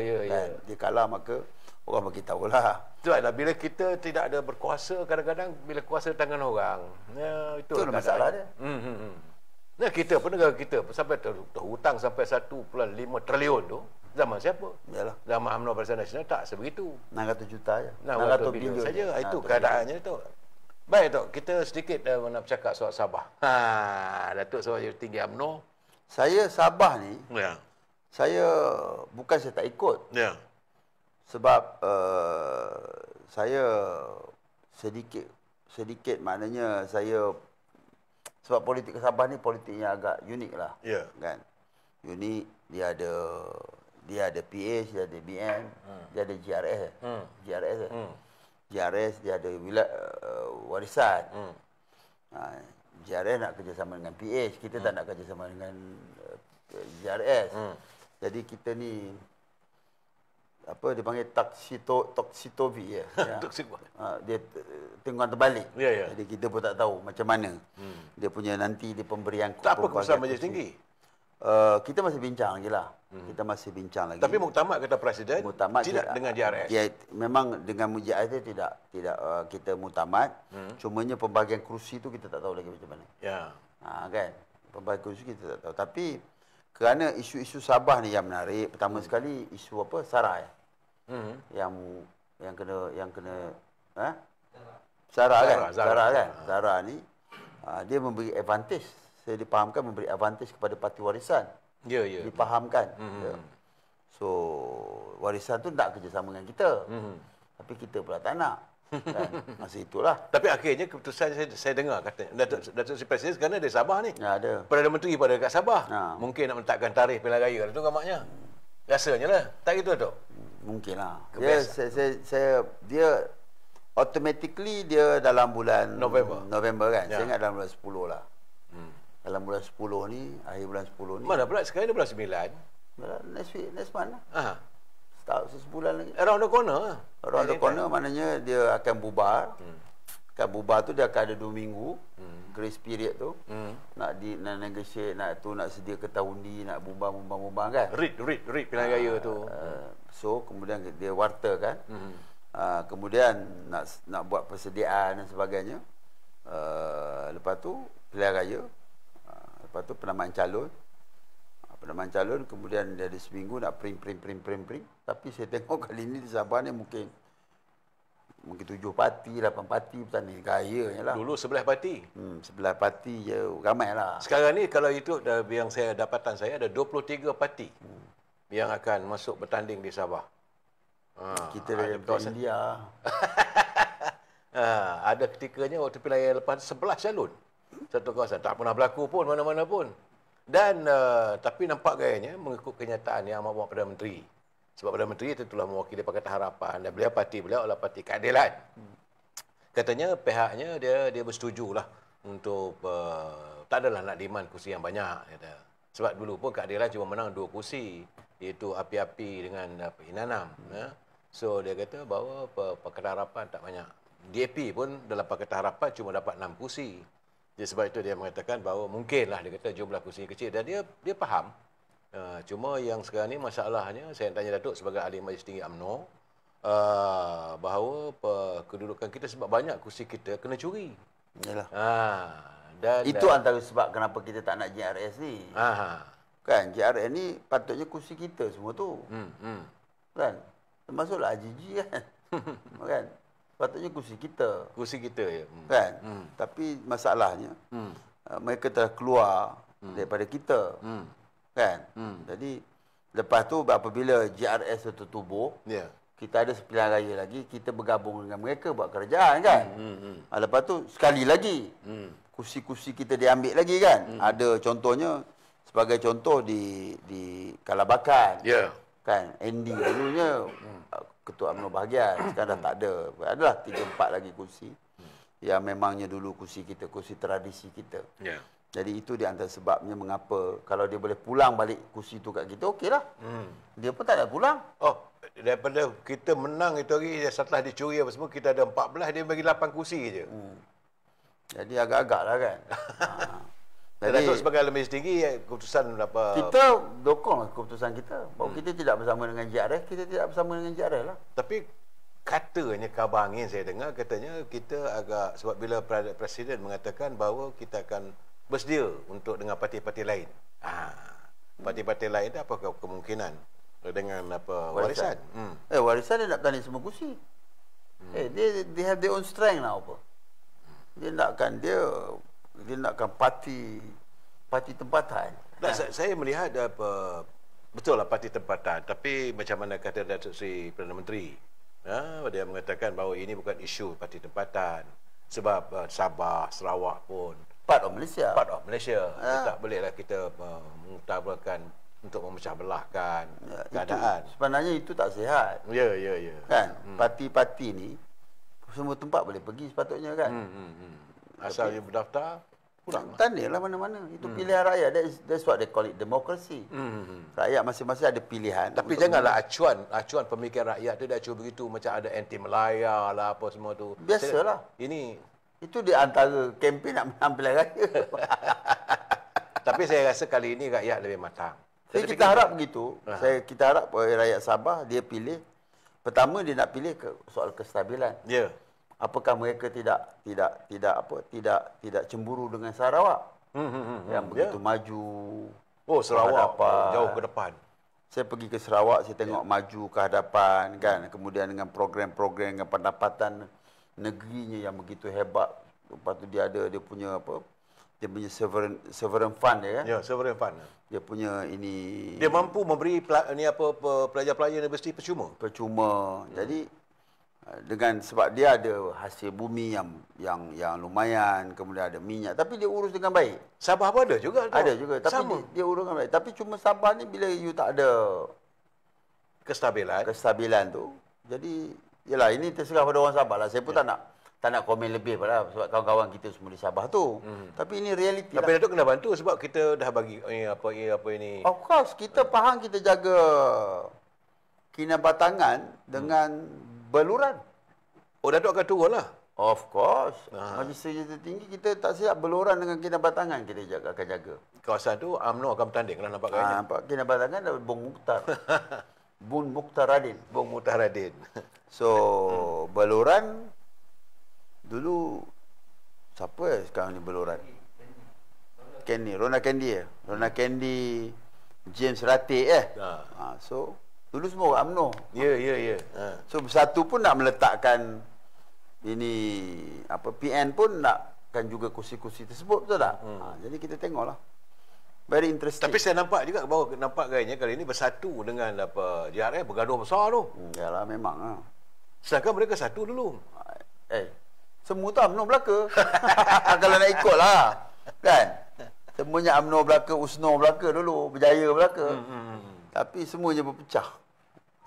Speaker 2: Dia kalah, maka orang bagi tahulah.
Speaker 3: Itulah bila kita tidak ada berkuasa, kadang-kadang bila kuasa tangan orang. Ya, itu
Speaker 2: masalah dia.
Speaker 3: Nah, kita pun negara kita sampai terhutang sampai 1.5 trilion tu. Zaman siapa?
Speaker 2: Yalah.
Speaker 3: Zaman UMNO Barisan Nasional tak sebegitu.
Speaker 2: 600 juta saja.
Speaker 3: 600 bilion saja. Itu keadaannya tu. Baik Tok, kita sedikit nak bercakap soal Sabah. Datuk sebagai tinggi UMNO.
Speaker 2: Saya Sabah ni,
Speaker 3: Ya.
Speaker 2: saya bukan saya tak ikut.
Speaker 3: Ya.
Speaker 2: Sebab saya sedikit maknanya saya, sebab politik Sabah ni politik yang agak unik lah.
Speaker 3: Ya.
Speaker 2: Kan? Unik, dia ada PH, dia ada BM, dia ada GRS. GRS dia ada warisan. GRS nak kerjasama dengan PH, kita tak nak kerjasama dengan GRS. Jadi kita ni apa dia panggil toksitovi ya. Dia tengok terbalik.
Speaker 3: Ya.
Speaker 2: Jadi kita pun tak tahu macam mana. Dia punya nanti dia pemberian.
Speaker 3: Tak apa keputusan Majlis Tinggi.
Speaker 2: Kita masih bincang lagi lah. Kita masih bincang lagi.
Speaker 3: Tapi muktamad kata Presiden tidak dengan JRS.
Speaker 2: Ya, memang dengan JRS dia tidak kita muktamad. Cumanya pembagian kerusi tu kita tak tahu lagi macam mana.
Speaker 3: Ya.
Speaker 2: Kan? Pembagian kerusi kita tak tahu. Tapi kerana isu-isu Sabah ni yang menarik. Pertama sekali isu apa? SARA ya. Yang kena SARA kan? SARA ni dia memberi advantage. Saya dipahamkan memberi advantage kepada parti warisan.
Speaker 3: Ya.
Speaker 2: Dipahamkan. So warisan tu tak kerjasama dengan kita. Tapi kita pula tak nak. Kan? Masa itulah.
Speaker 3: Tapi akhirnya keputusan saya dengar kata Datuk Seri Presiden kerana dia Sabah ni.
Speaker 2: Ya, ada.
Speaker 3: Perdana Menteri pada dekat Sabah. Mungkin nak meletakkan tarikh pilihan raya tu gamaknya. Rasanya lah. Tak gitu Datuk?
Speaker 2: Mungkinlah. Dia automatically dia dalam bulan November kan. Ya. Saya ingat dalam bulan 10 lah. Dalam bulan 10 ni, akhir bulan 10 ni.
Speaker 3: Mana pula sekarang ni bulan 9?
Speaker 2: Next month lah. Sebulan lagi.
Speaker 3: Around the corner.
Speaker 2: Around the corner maknanya dia akan bubar. Akan bubar tu dia akan ada 2 minggu. Grace period tu. Nak negotiate, nak sedia ketahundi, nak bumbang kan.
Speaker 3: Read pilihan raya tu.
Speaker 2: So kemudian dia wartakan. Kemudian nak buat persediaan dan sebagainya. Lepas tu pilihan raya. Lepas tu penamaan calon. Kemudian dia ada seminggu nak print. Tapi saya tengok kali ni di Sabah ni mungkin 7 parti, 8 parti bertanding gaya lah.
Speaker 3: Dulu 11 parti.
Speaker 2: 11 parti je ramai lah.
Speaker 3: Sekarang ni kalau itu yang dapatan saya ada 23 parti yang akan masuk bertanding di Sabah.
Speaker 2: Kita daripada India.
Speaker 3: Ada ketikanya waktu pilihan lepas 11 calon. Satu kawasan tak pernah berlaku pun mana-mana pun. Dan tapi nampak gayanya mengikut kenyataan yang amat bawa Perdana Menteri. Sebab Perdana Menteri tentulah mewakili Pakatan Harapan dan parti beliau adalah Parti Keadilan. Katanya pihaknya dia bersetujulah untuk tak adalah nak demand kursi yang banyak kata. Sebab dulu pun Keadilan cuma menang 2 kursi, iaitu api-api dengan Inanam. So dia kata bahawa Pakatan Harapan tak banyak. DAP pun dalam Pakatan Harapan cuma dapat 6 kursi. Jadi sebab itu dia mengatakan bahawa mungkinlah dia kata jumlah kursi kecil dan dia faham. Cuma yang sekarang ni masalahnya saya tanya Datuk sebagai ahli Majlis Tinggi UMNO bahawa kedudukan kita sebab banyak kursi kita kena curi.
Speaker 2: Yalah.
Speaker 3: Dan
Speaker 2: itu antara sebab kenapa kita tak nak JRS ni. Kan JRS ni patutnya kursi kita semua tu. Kan? Termasuklah AJG kan. Kan? Patutnya kursi kita.
Speaker 3: Kursi kita ya.
Speaker 2: Kan? Tapi masalahnya mereka telah keluar daripada kita. Kan? Jadi lepas tu apabila JRS tertubuh, kita ada sepilihan raya lagi, kita bergabung dengan mereka buat kerajaan kan. Lepas tu sekali lagi kursi-kursi kita diambil lagi kan. Ada contohnya sebagai contoh di Kalabakan. Kan? Andy dulunya ketua UMNO bahagian, sekarang dah tak ada. Adalah 3-4 lagi kursi. yang memangnya dulu kursi kita, kursi tradisi kita.
Speaker 3: Ya.
Speaker 2: Jadi itu di antara sebabnya mengapa kalau dia boleh pulang balik kursi tu kat kita, okeylah. Dia pun tak nak pulang.
Speaker 3: Oh, daripada kita menang itu hari, setelah dicuri apa semua, kita ada 14, dia bagi 8 kursi je.
Speaker 2: Jadi agak-agak lah kan.
Speaker 3: Dan Datuk sebagai alumni tinggi, keputusan apa?
Speaker 2: Kita dokong keputusan kita. Bahawa kita tidak bersama dengan JRF, kita tidak bersama dengan JRF lah.
Speaker 3: Tapi katanya kabar angin saya dengar, katanya kita agak, sebab bila Presiden mengatakan bahawa kita akan bersedia untuk dengan parti-parti lain. Parti-parti lain itu apakah kemungkinan dengan apa warisan?
Speaker 2: Warisan dia nak bertanding semua kursi. They have their own strength lah apa. Dia nakkan parti tempatan.
Speaker 3: Saya melihat apa, betul lah parti tempatan, tapi macam mana kata Datuk Seri Perdana Menteri, dia mengatakan bahawa ini bukan isu parti tempatan, sebab Sabah, Sarawak pun
Speaker 2: Part of Malaysia.
Speaker 3: Tak bolehlah kita mengutarakan untuk memecah belahkan keadaan.
Speaker 2: Sebenarnya itu tak sihat.
Speaker 3: Ya.
Speaker 2: Kan? Parti-parti ni semua tempat boleh pergi sepatutnya kan.
Speaker 3: Asal dia berdaftar, pulang.
Speaker 2: Tandinglah mana-mana. Itu pilihan rakyat. That's what they call it democracy. Rakyat masing-masing ada pilihan.
Speaker 3: Tapi janganlah acuan pemikiran rakyat tu dia acuan begitu macam ada anti Melaya lah apa semua tu.
Speaker 2: Biasalah. Itu di antara kempen nak menang pilihan raya.
Speaker 3: Tapi saya rasa kali ini rakyat lebih matang.
Speaker 2: Kita harap begitu. Kita harap rakyat Sabah dia pilih. Pertama dia nak pilih soal kestabilan.
Speaker 3: Ya.
Speaker 2: Apakah mereka tidak cemburu dengan Sarawak yang begitu maju.
Speaker 3: Oh, Sarawak jauh ke depan.
Speaker 2: Saya pergi ke Sarawak, saya tengok maju ke hadapan kan. Kemudian dengan program-program dengan pendapatan negerinya yang begitu hebat. Lepas tu dia punya sovereign fund dia kan.
Speaker 3: Ya, sovereign fund.
Speaker 2: Dia punya ini,
Speaker 3: dia mampu memberi pelajar-pelajar universiti percuma. Jadi dengan sebab dia ada hasil bumi yang lumayan, kemudian ada minyak, tapi dia urus dengan baik. Sabah pun ada juga.
Speaker 2: Ada juga, tapi dia urus dengan baik. Tapi cuma Sabah ni bila you tak ada kestabilan tu, jadi yalah ini terserah pada orang Sabah lah. Saya pun tak nak komen lebih pada sebab kawan-kawan kita semua di Sabah tu. Tapi ini realiti lah.
Speaker 3: Tapi Datuk kena bantu sebab kita dah bagi apa ini.
Speaker 2: Of course, kita faham kita jaga kinabatangan dengan beluran.
Speaker 3: Oh, Datuk akan turun lah.
Speaker 2: Of course. Majlis tertinggi kita tak siap beluran dengan kinabatangan, kita akan jaga.
Speaker 3: Kawasan tu UMNO akan bertanding lah nampak kayaknya.
Speaker 2: Nampak kinabatangan ada Bung Mukhtar. Bun Mukhtar Radin. So, beluran dulu siapa sekarang ni beluran? Rona Kendi, James Ratik so dulu semua orang UMNO.
Speaker 3: Ya.
Speaker 2: So bersatu pun nak meletakkan ini PN pun nakkan juga kursi-kursi tersebut, betul tak? Jadi kita tengoklah. Very interesting.
Speaker 3: Tapi saya nampak juga bahawa nampak gayanya kali ini bersatu dengan JRF bergaduh besar tu.
Speaker 2: Yalah memang
Speaker 3: Sedangkan mereka satu dulu.
Speaker 2: Semua tu UMNO belaka. Kalau nak ikut lah kan. Semuanya UMNO belaka, USNO belaka dulu, Berjaya belaka. Tapi semuanya berpecah.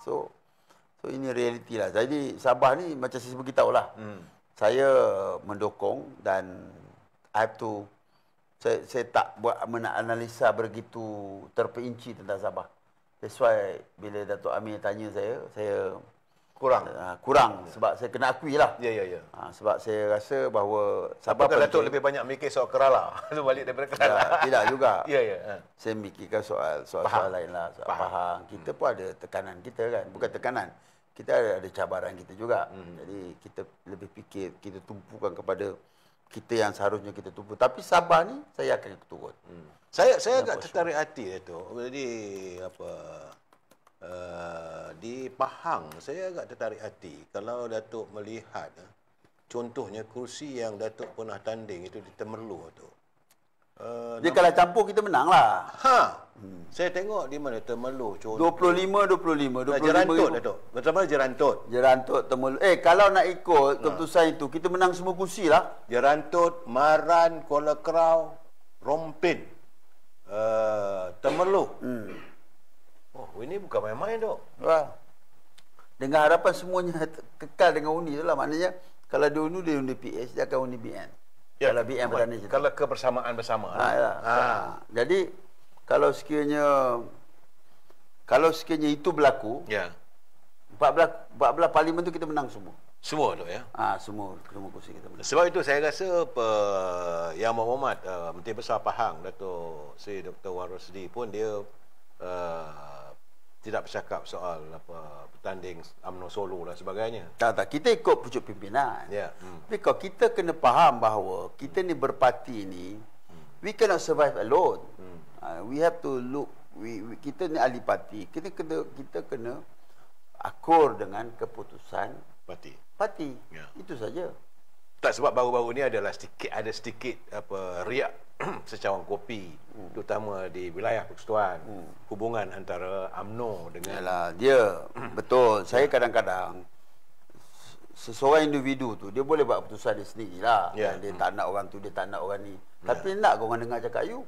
Speaker 2: So ini realiti lah. Jadi Sabah ni macam saya beritahu lah. Saya mendukung dan I have to, saya tak buat menganalisa begitu terperinci tentang Sabah. That's why bila Datuk Amir tanya saya kurang sebab saya kena akui lah.
Speaker 3: Ya.
Speaker 2: Sebab saya rasa bahawa Sabah
Speaker 3: Datuk lebih banyak mikir soal Kerala. Itu balik daripada Kerala.
Speaker 2: Tidak juga.
Speaker 3: Ya.
Speaker 2: Saya mikirkan soal lain lah. Soal Pahang. Kita pun ada tekanan kita kan. Bukan tekanan. Kita ada cabaran kita juga. Jadi kita lebih fikir, kita tumpukan kepada kita yang seharusnya kita tumpu. Tapi Sabah ni saya akan turun.
Speaker 3: Saya agak tertarik hati tu. Jadi di Pahang saya agak tertarik hati kalau Datuk melihat contohnya kursi yang Datuk pernah tanding itu di Temerloh tu.
Speaker 2: Dia kalau campur kita menang lah.
Speaker 3: Saya tengok di mana Temerloh contoh
Speaker 2: 25.
Speaker 3: Jerantut Datuk. Betul
Speaker 2: Jerantut Temerloh. Kalau nak ikut keputusan itu kita menang semua kursi lah.
Speaker 3: Jerantut, Maran, Kuala Krau, Rompin, Temerloh. Oh, ini bukan main-main, Dok.
Speaker 2: Dengan harapan semuanya kekal dengan undi itulah. Maknanya kalau dia undi PH, dia akan undi BN.
Speaker 3: Ya,
Speaker 2: Kalau BN bertanding macam tu.
Speaker 3: kalau kebersamaan bersama.
Speaker 2: Jadi kalau sekiranya itu berlaku,
Speaker 3: Ya.
Speaker 2: 14 parlimen tu kita menang semua.
Speaker 3: Semua tu ya.
Speaker 2: Semua kursi kita menang.
Speaker 3: Sebab itu saya rasa Yang Berhormat Menteri Besar Pahang Dato' Seri Dr. Wan Rosli pun dia tidak bercakap soal bertanding UMNO Solo dan sebagainya.
Speaker 2: Tak, kita ikut pucuk pimpinan.
Speaker 3: Ya.
Speaker 2: Tapi kalau kita kena faham bahawa kita ni berparti ni, we cannot survive alone. We have to look, kita ni ahli parti. Kita kena akur dengan keputusan parti.
Speaker 3: Ya.
Speaker 2: Itu saja.
Speaker 3: Tak, sebab baru-baru ni ada sedikit riak secawan kopi, terutama di wilayah persekutuan, hubungan antara UMNO dengan
Speaker 2: dia betul. Saya kadang-kadang seseorang individu tu dia boleh buat keputusan dia sendirilah.
Speaker 3: Ya.
Speaker 2: Dia tak nak orang tu, dia tak nak orang ni. Tapi nak orang dengar cakap you.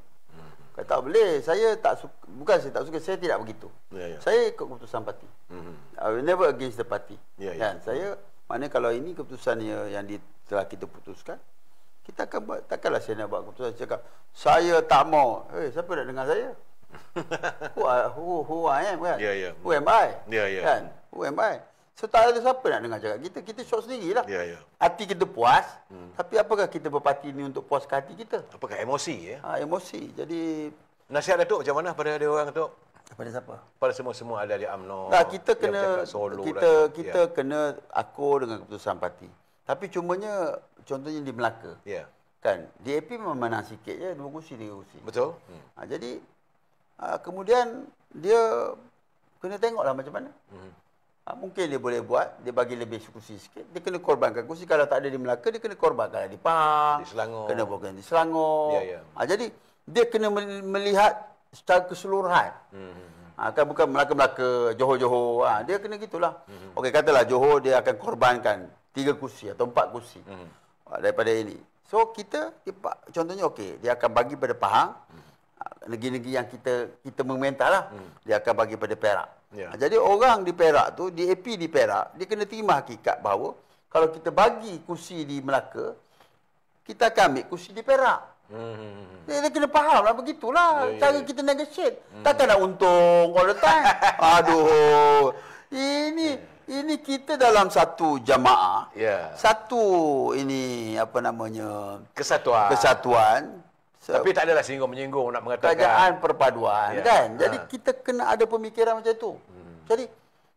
Speaker 2: Kata tak boleh. Saya tak suka, bukan saya tak suka, saya tidak begitu. Saya ikut keputusan parti. I will never against the party. Kan? Saya maknanya kalau ini keputusan yang telah kita putuskan, kita akan buat. Takkanlah saya nak buat keputusan cakap saya tak mau. Siapa nak dengar saya? who I am kan? Who am I? Kan? Who am I? So tak ada siapa nak dengar cakap kita. Kita short sendirilah. Hati kita puas. Tapi apakah kita berparti ni untuk puas hati kita?
Speaker 3: apakah emosi ya?
Speaker 2: Emosi. Jadi
Speaker 3: Nasihat Datuk macam mana pada dia orang, Datuk?
Speaker 2: pada siapa?
Speaker 3: Pada semua ada di UMNO.
Speaker 2: Kita kena
Speaker 3: Solo
Speaker 2: kita kena akur dengan keputusan parti. Tapi cumanya contohnya di Melaka. Kan, DAP memang menang sikit je, 2 kursi 3 kursi.
Speaker 3: Betul.
Speaker 2: Jadi kemudian dia kena tengoklah macam mana. Mungkin dia boleh buat, dia bagi lebih kursi sikit, dia kena korbankan kursi. Kalau tak ada di Melaka, dia kena korbankan di Pahang,
Speaker 3: di Selangor.
Speaker 2: Kena bukan di Selangor. Jadi dia kena melihat secara keseluruhan. Kan bukan Melaka-Melaka, Johor-Johor. Dia kena gitulah. Okey, katalah Johor dia akan korbankan 3 kursi atau 4 kursi daripada ini. So kita contohnya okey, dia akan bagi pada Pahang, negeri-negeri yang kita memerintah lah. Dia akan bagi pada Perak. Jadi orang di Perak tu, DAP di Perak, dia kena terima hakikat bahawa kalau kita bagi kursi di Melaka, kita akan ambil kursi di Perak. Dia kena faham lah, begitulah cara kita negotiate. Takkan nak untung all the time. Aduh. Ini kita dalam satu jamaah. Satu ini apa namanya? Kesatuan.
Speaker 3: Tapi tak adalah singgung-menyinggung nak mengatakan
Speaker 2: kerajaan perpaduan kan. Jadi kita kena ada pemikiran macam itu. Jadi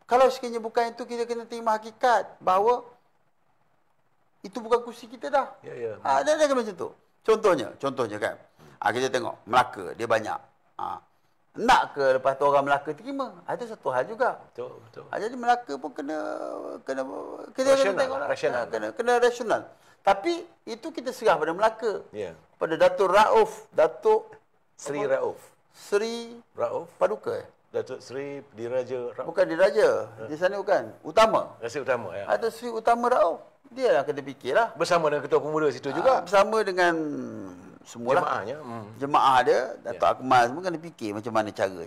Speaker 2: kalau sekiranya bukan itu, kita kena terima hakikat bahawa itu bukan kursi kita dah. Ada macam tu. Contohnya kan. Kita tengok Melaka dia banyak. Nak ke lepas tu orang Melaka terima? Itu satu hal juga.
Speaker 3: Betul.
Speaker 2: Jadi Melaka pun kena tengoklah. Kena rasional. Tapi itu kita serah pada Melaka. Pada Datuk Rauf, Datuk
Speaker 3: Sri Rauf.
Speaker 2: Sri
Speaker 3: Rauf
Speaker 2: Paduka.
Speaker 3: Datuk Sri Diraja Rauf.
Speaker 2: Bukan Diraja. Di sana bukan. Utama.
Speaker 3: Sri Utama ya.
Speaker 2: Ada Sri Utama Rauf. Dia lah kena fikirlah.
Speaker 3: Bersama dengan Ketua Pemuda situ juga.
Speaker 2: Bersama dengan semualah.
Speaker 3: Jemaahnya.
Speaker 2: Jemaah dia, Datuk Akmal semua kena fikir macam mana cara.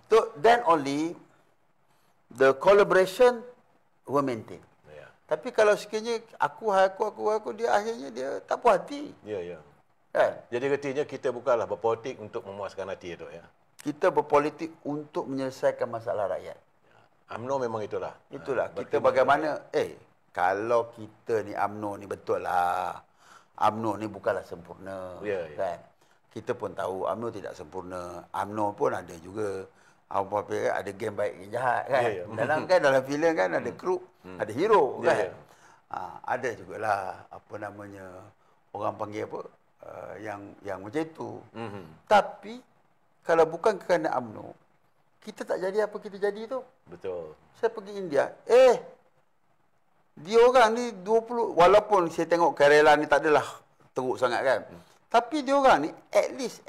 Speaker 2: So then only the collaboration will maintain. Tapi kalau sekiranya aku dia akhirnya dia tak puas hati. Kan?
Speaker 3: Jadi artinya kita bukanlah berpolitik untuk memuaskan hati itu ya.
Speaker 2: Kita berpolitik untuk menyelesaikan masalah rakyat.
Speaker 3: UMNO memang itulah.
Speaker 2: Kita bagaimana kalau kita ni UMNO ni betul lah. UMNO ni bukanlah sempurna. Kan? Kita pun tahu UMNO tidak sempurna. UMNO pun ada juga ada game baik, game jahat kan. Dalam filem kan ada kru, ada hero kan. Ada jugalah apa namanya orang panggil apa yang macam itu. Tapi kalau bukan kerana UMNO, kita tak jadi apa kita jadi tu.
Speaker 3: Betul.
Speaker 2: Saya pergi India, dia orang ni 20, walaupun saya tengok Kerala ni tak adalah teruk sangat kan. Tapi dia orang ni at least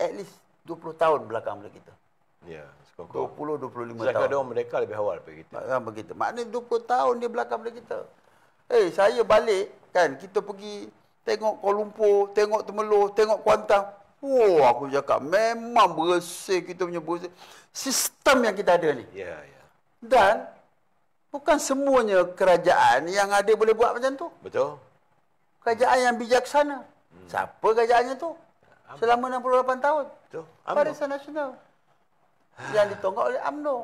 Speaker 2: 20 tahun belakang daripada kita. 20-25 tahun.
Speaker 3: Sedangkan orang mereka lebih awal daripada
Speaker 2: kita. Maknanya 20 tahun dia belakang daripada kita. Saya balik kan, kita pergi tengok Kuala Lumpur, tengok Temelloh, tengok Kuantan. Aku cakap memang bersih kita punya bersih. Sistem yang kita ada ni. Dan Bukan semuanya kerajaan yang ada boleh buat macam tu.
Speaker 3: Betul.
Speaker 2: Kerajaan yang bijaksana. Siapa kerajaannya tu? Selama 68 tahun.
Speaker 3: Betul.
Speaker 2: Barisan Nasional. Yang ditonggak oleh UMNO.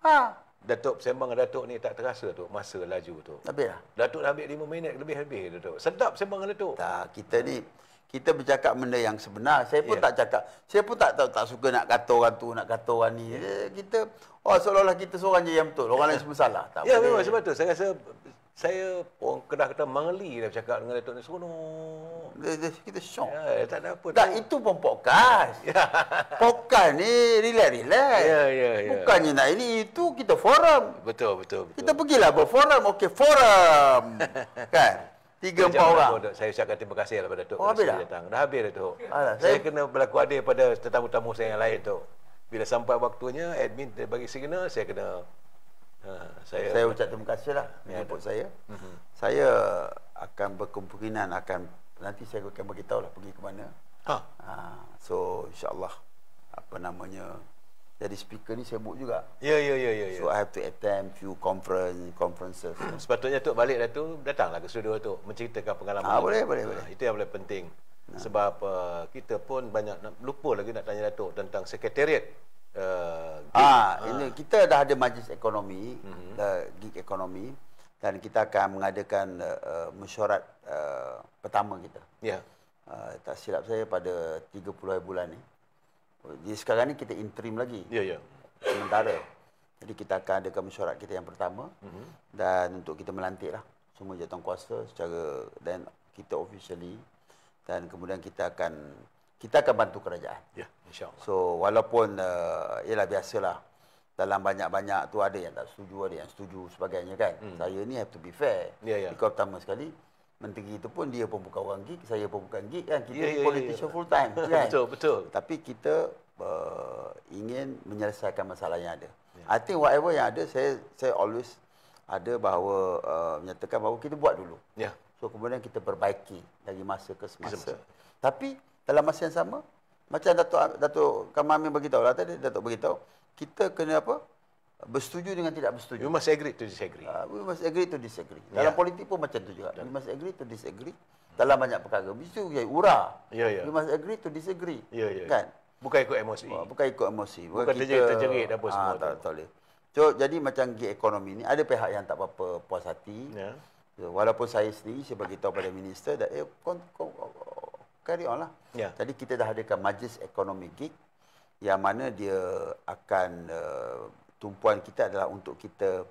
Speaker 2: Ha.
Speaker 3: Datuk sembang dengan Datuk ni tak terasa tu masa laju tu.
Speaker 2: Habis lah.
Speaker 3: Datuk dah ambil 5 minit lebih habis Datuk. Sedap sembang dengan Datuk.
Speaker 2: Tak, kita bercakap benda yang sebenar. Saya pun tak cakap. Saya pun tak suka nak kata orang tu, nak kata orang ni. Kita seolah-olah kita seorang je yang betul. Orang lain semua salah. Tak
Speaker 3: Ya,
Speaker 2: boleh.
Speaker 3: memang sebab tu saya rasa saya orang Kedah kata mangli dah bercakap dengan Datuk ni seronok.
Speaker 2: Kita syok.
Speaker 3: Ya, tak ada apa.
Speaker 2: Tak, itu pun podcast. Podcast ni relax-relax.
Speaker 3: Ya.
Speaker 2: Bukannya nak ini, itu kita forum.
Speaker 3: Betul.
Speaker 2: Kita pergilah berforum. Okey, forum. Kan? 3-4 orang.
Speaker 3: Saya ucapkan terima kasih kepada Datuk.
Speaker 2: Oh, habis dah?
Speaker 3: Datang. Dah habis Datuk.
Speaker 2: Alah,
Speaker 3: Saya kena berlaku adil pada tetamu-tamu saya yang lain tu. Bila sampai waktunya, admin dia bagi signal, saya kena...
Speaker 2: Saya ucap terima kasih lah menjemput saya. Saya akan berkemungkinan nanti saya akan beritahu lah pergi ke mana. So insyaAllah jadi speaker ni sibuk juga.
Speaker 3: Ya.
Speaker 2: So I have to attend few conferences.
Speaker 3: Sepatutnya Tok balik dah tu, datanglah ke studio tu menceritakan pengalaman.
Speaker 2: Boleh.
Speaker 3: Itu yang paling penting. Sebab kita pun banyak lupa lagi nak tanya Datuk tentang sekretariat.
Speaker 2: Ini kita dah ada majlis ekonomi, gig ekonomi, dan kita akan mengadakan mesyuarat pertama kita.
Speaker 3: Ya.
Speaker 2: Tak silap saya pada 30 hari bulan ni. Jadi sekarang ni kita interim lagi.
Speaker 3: Ya.
Speaker 2: Sementara. Jadi kita akan adakan mesyuarat kita yang pertama, dan untuk kita melantik lah semua jawatankuasa secara, dan kita officially, dan kemudian kita akan bantu kerajaan.
Speaker 3: Ya, insya-Allah.
Speaker 2: So walaupun ialah biasalah dalam banyak-banyak tu ada yang tak setuju, ada yang setuju sebagainya kan. Saya ni have to be fair.
Speaker 3: Ya.
Speaker 2: Because pertama sekali menteri itu pun dia pun bukan orang gig, saya pun bukan gig kan. Kita
Speaker 3: Ya.
Speaker 2: politician full time kan.
Speaker 3: Betul.
Speaker 2: Tapi kita ingin menyelesaikan masalah yang ada. I think whatever yang ada, saya always ada bahawa menyatakan bahawa kita buat dulu.
Speaker 3: Ya.
Speaker 2: So kemudian kita perbaiki dari masa ke semasa. Tapi dalam masa yang sama, macam Datuk Kamal Amin beritahu lah tadi, Datuk beritahu, kita kena bersetuju dengan tidak bersetuju.
Speaker 3: You must agree to disagree.
Speaker 2: We must agree to disagree. Dalam politik pun macam tu juga. We must agree to disagree. Dalam banyak perkara. Bisu ura.
Speaker 3: Ya.
Speaker 2: We must agree to disagree.
Speaker 3: Ya.
Speaker 2: Kan?
Speaker 3: Bukan ikut emosi.
Speaker 2: Bukan ikut emosi.
Speaker 3: Bukan terjerit apa semua tu.
Speaker 2: Tak boleh. So, jadi macam gig ekonomi ni, ada pihak yang tak apa-apa puas hati.
Speaker 3: Ya.
Speaker 2: So, walaupun saya sendiri, saya beritahu pada minister, carry on lah.
Speaker 3: Ya.
Speaker 2: Jadi kita dah adakan majlis ekonomi gig yang mana dia akan tumpuan kita adalah untuk kita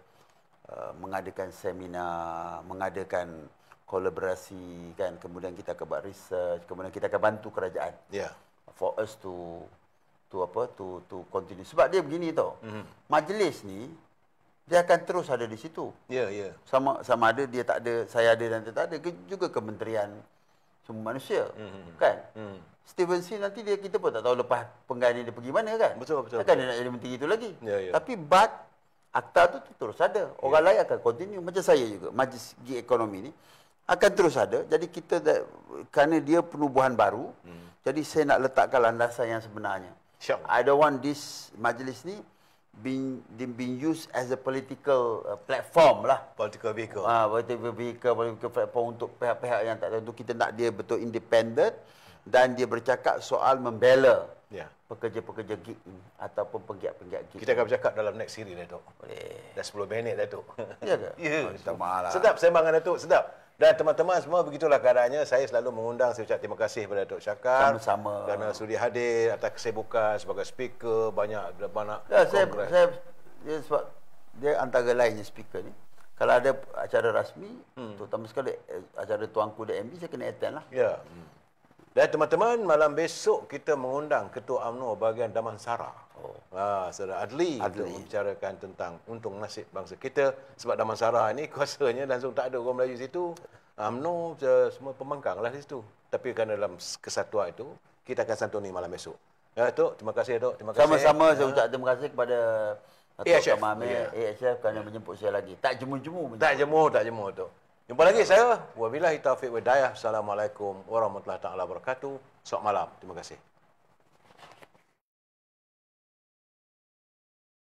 Speaker 2: mengadakan seminar, mengadakan kolaborasi kan, kemudian kita akan buat research, kemudian kita akan bantu kerajaan.
Speaker 3: Ya.
Speaker 2: For us to continue. Sebab dia begini tau. Majlis ni dia akan terus ada di situ.
Speaker 3: Ya.
Speaker 2: Sama ada dia tak ada, saya ada dan dia tak ada, juga Kementerian Sumber Manusia. Kan? Steven C nanti kita pun tak tahu lepas penggantian dia pergi mana kan?
Speaker 3: Betul.
Speaker 2: Takkan dia nak jadi menteri itu lagi.
Speaker 3: Ya.
Speaker 2: Tapi akta tu terus ada. Orang lain akan continue. Macam saya juga. Majlis gig ekonomi ni akan terus ada. Jadi kita kerana dia penubuhan baru, jadi saya nak letakkan landasan yang sebenarnya. I don't want this majlis ni being used as a political platform lah.
Speaker 3: Political vehicle.
Speaker 2: Political platform untuk pihak-pihak yang tak tentu. Kita nak dia betul independent dan dia bercakap soal membela pekerja-pekerja gig ini ataupun penggiat-penggiat gig.
Speaker 3: Kita akan bercakap dalam next series Datuk.
Speaker 2: Boleh.
Speaker 3: Dah 10 minit Datuk.
Speaker 2: Ya ke?
Speaker 3: Ya.
Speaker 2: Minta maaf lah.
Speaker 3: Sedap sembangan Datuk, sedap. Dan teman-teman semua begitulah keadaannya. Saya selalu mengundang, saya ucap terima kasih kepada Datuk Syakar.
Speaker 2: Sama-sama.
Speaker 3: Kerana sudi hadir atas kesibukan sebagai speaker, banyak
Speaker 2: kongres. Sebab dia antara lainnya speaker ni. Kalau ada acara rasmi, terutama sekali acara Tuanku DMB, saya kena attend lah.
Speaker 3: Ya. Dan teman-teman, malam besok kita mengundang Ketua UMNO bahagian Damansara. Saudara Adli. Untuk membicarakan tentang untung nasib bangsa kita. Sebab Damansara ni kuasanya langsung tak ada orang Melayu situ. UMNO semua pembangkang lah di situ. Tapi kerana dalam kesatuan itu, kita akan santuni malam besok. Ya, Tok. Terima kasih, Tok. Terima kasih.
Speaker 2: Sama-sama saya ucap terima kasih kepada Datuk Kamal Amin, AHF kerana menjemput saya lagi. Tak jemu-jemu.
Speaker 3: Tak jemu, Tok. Jumpa lagi saya. Wabillahi taufiq wa hidayah. Assalamualaikum warahmatullahi taala wabarakatuh. Selamat malam. Terima kasih.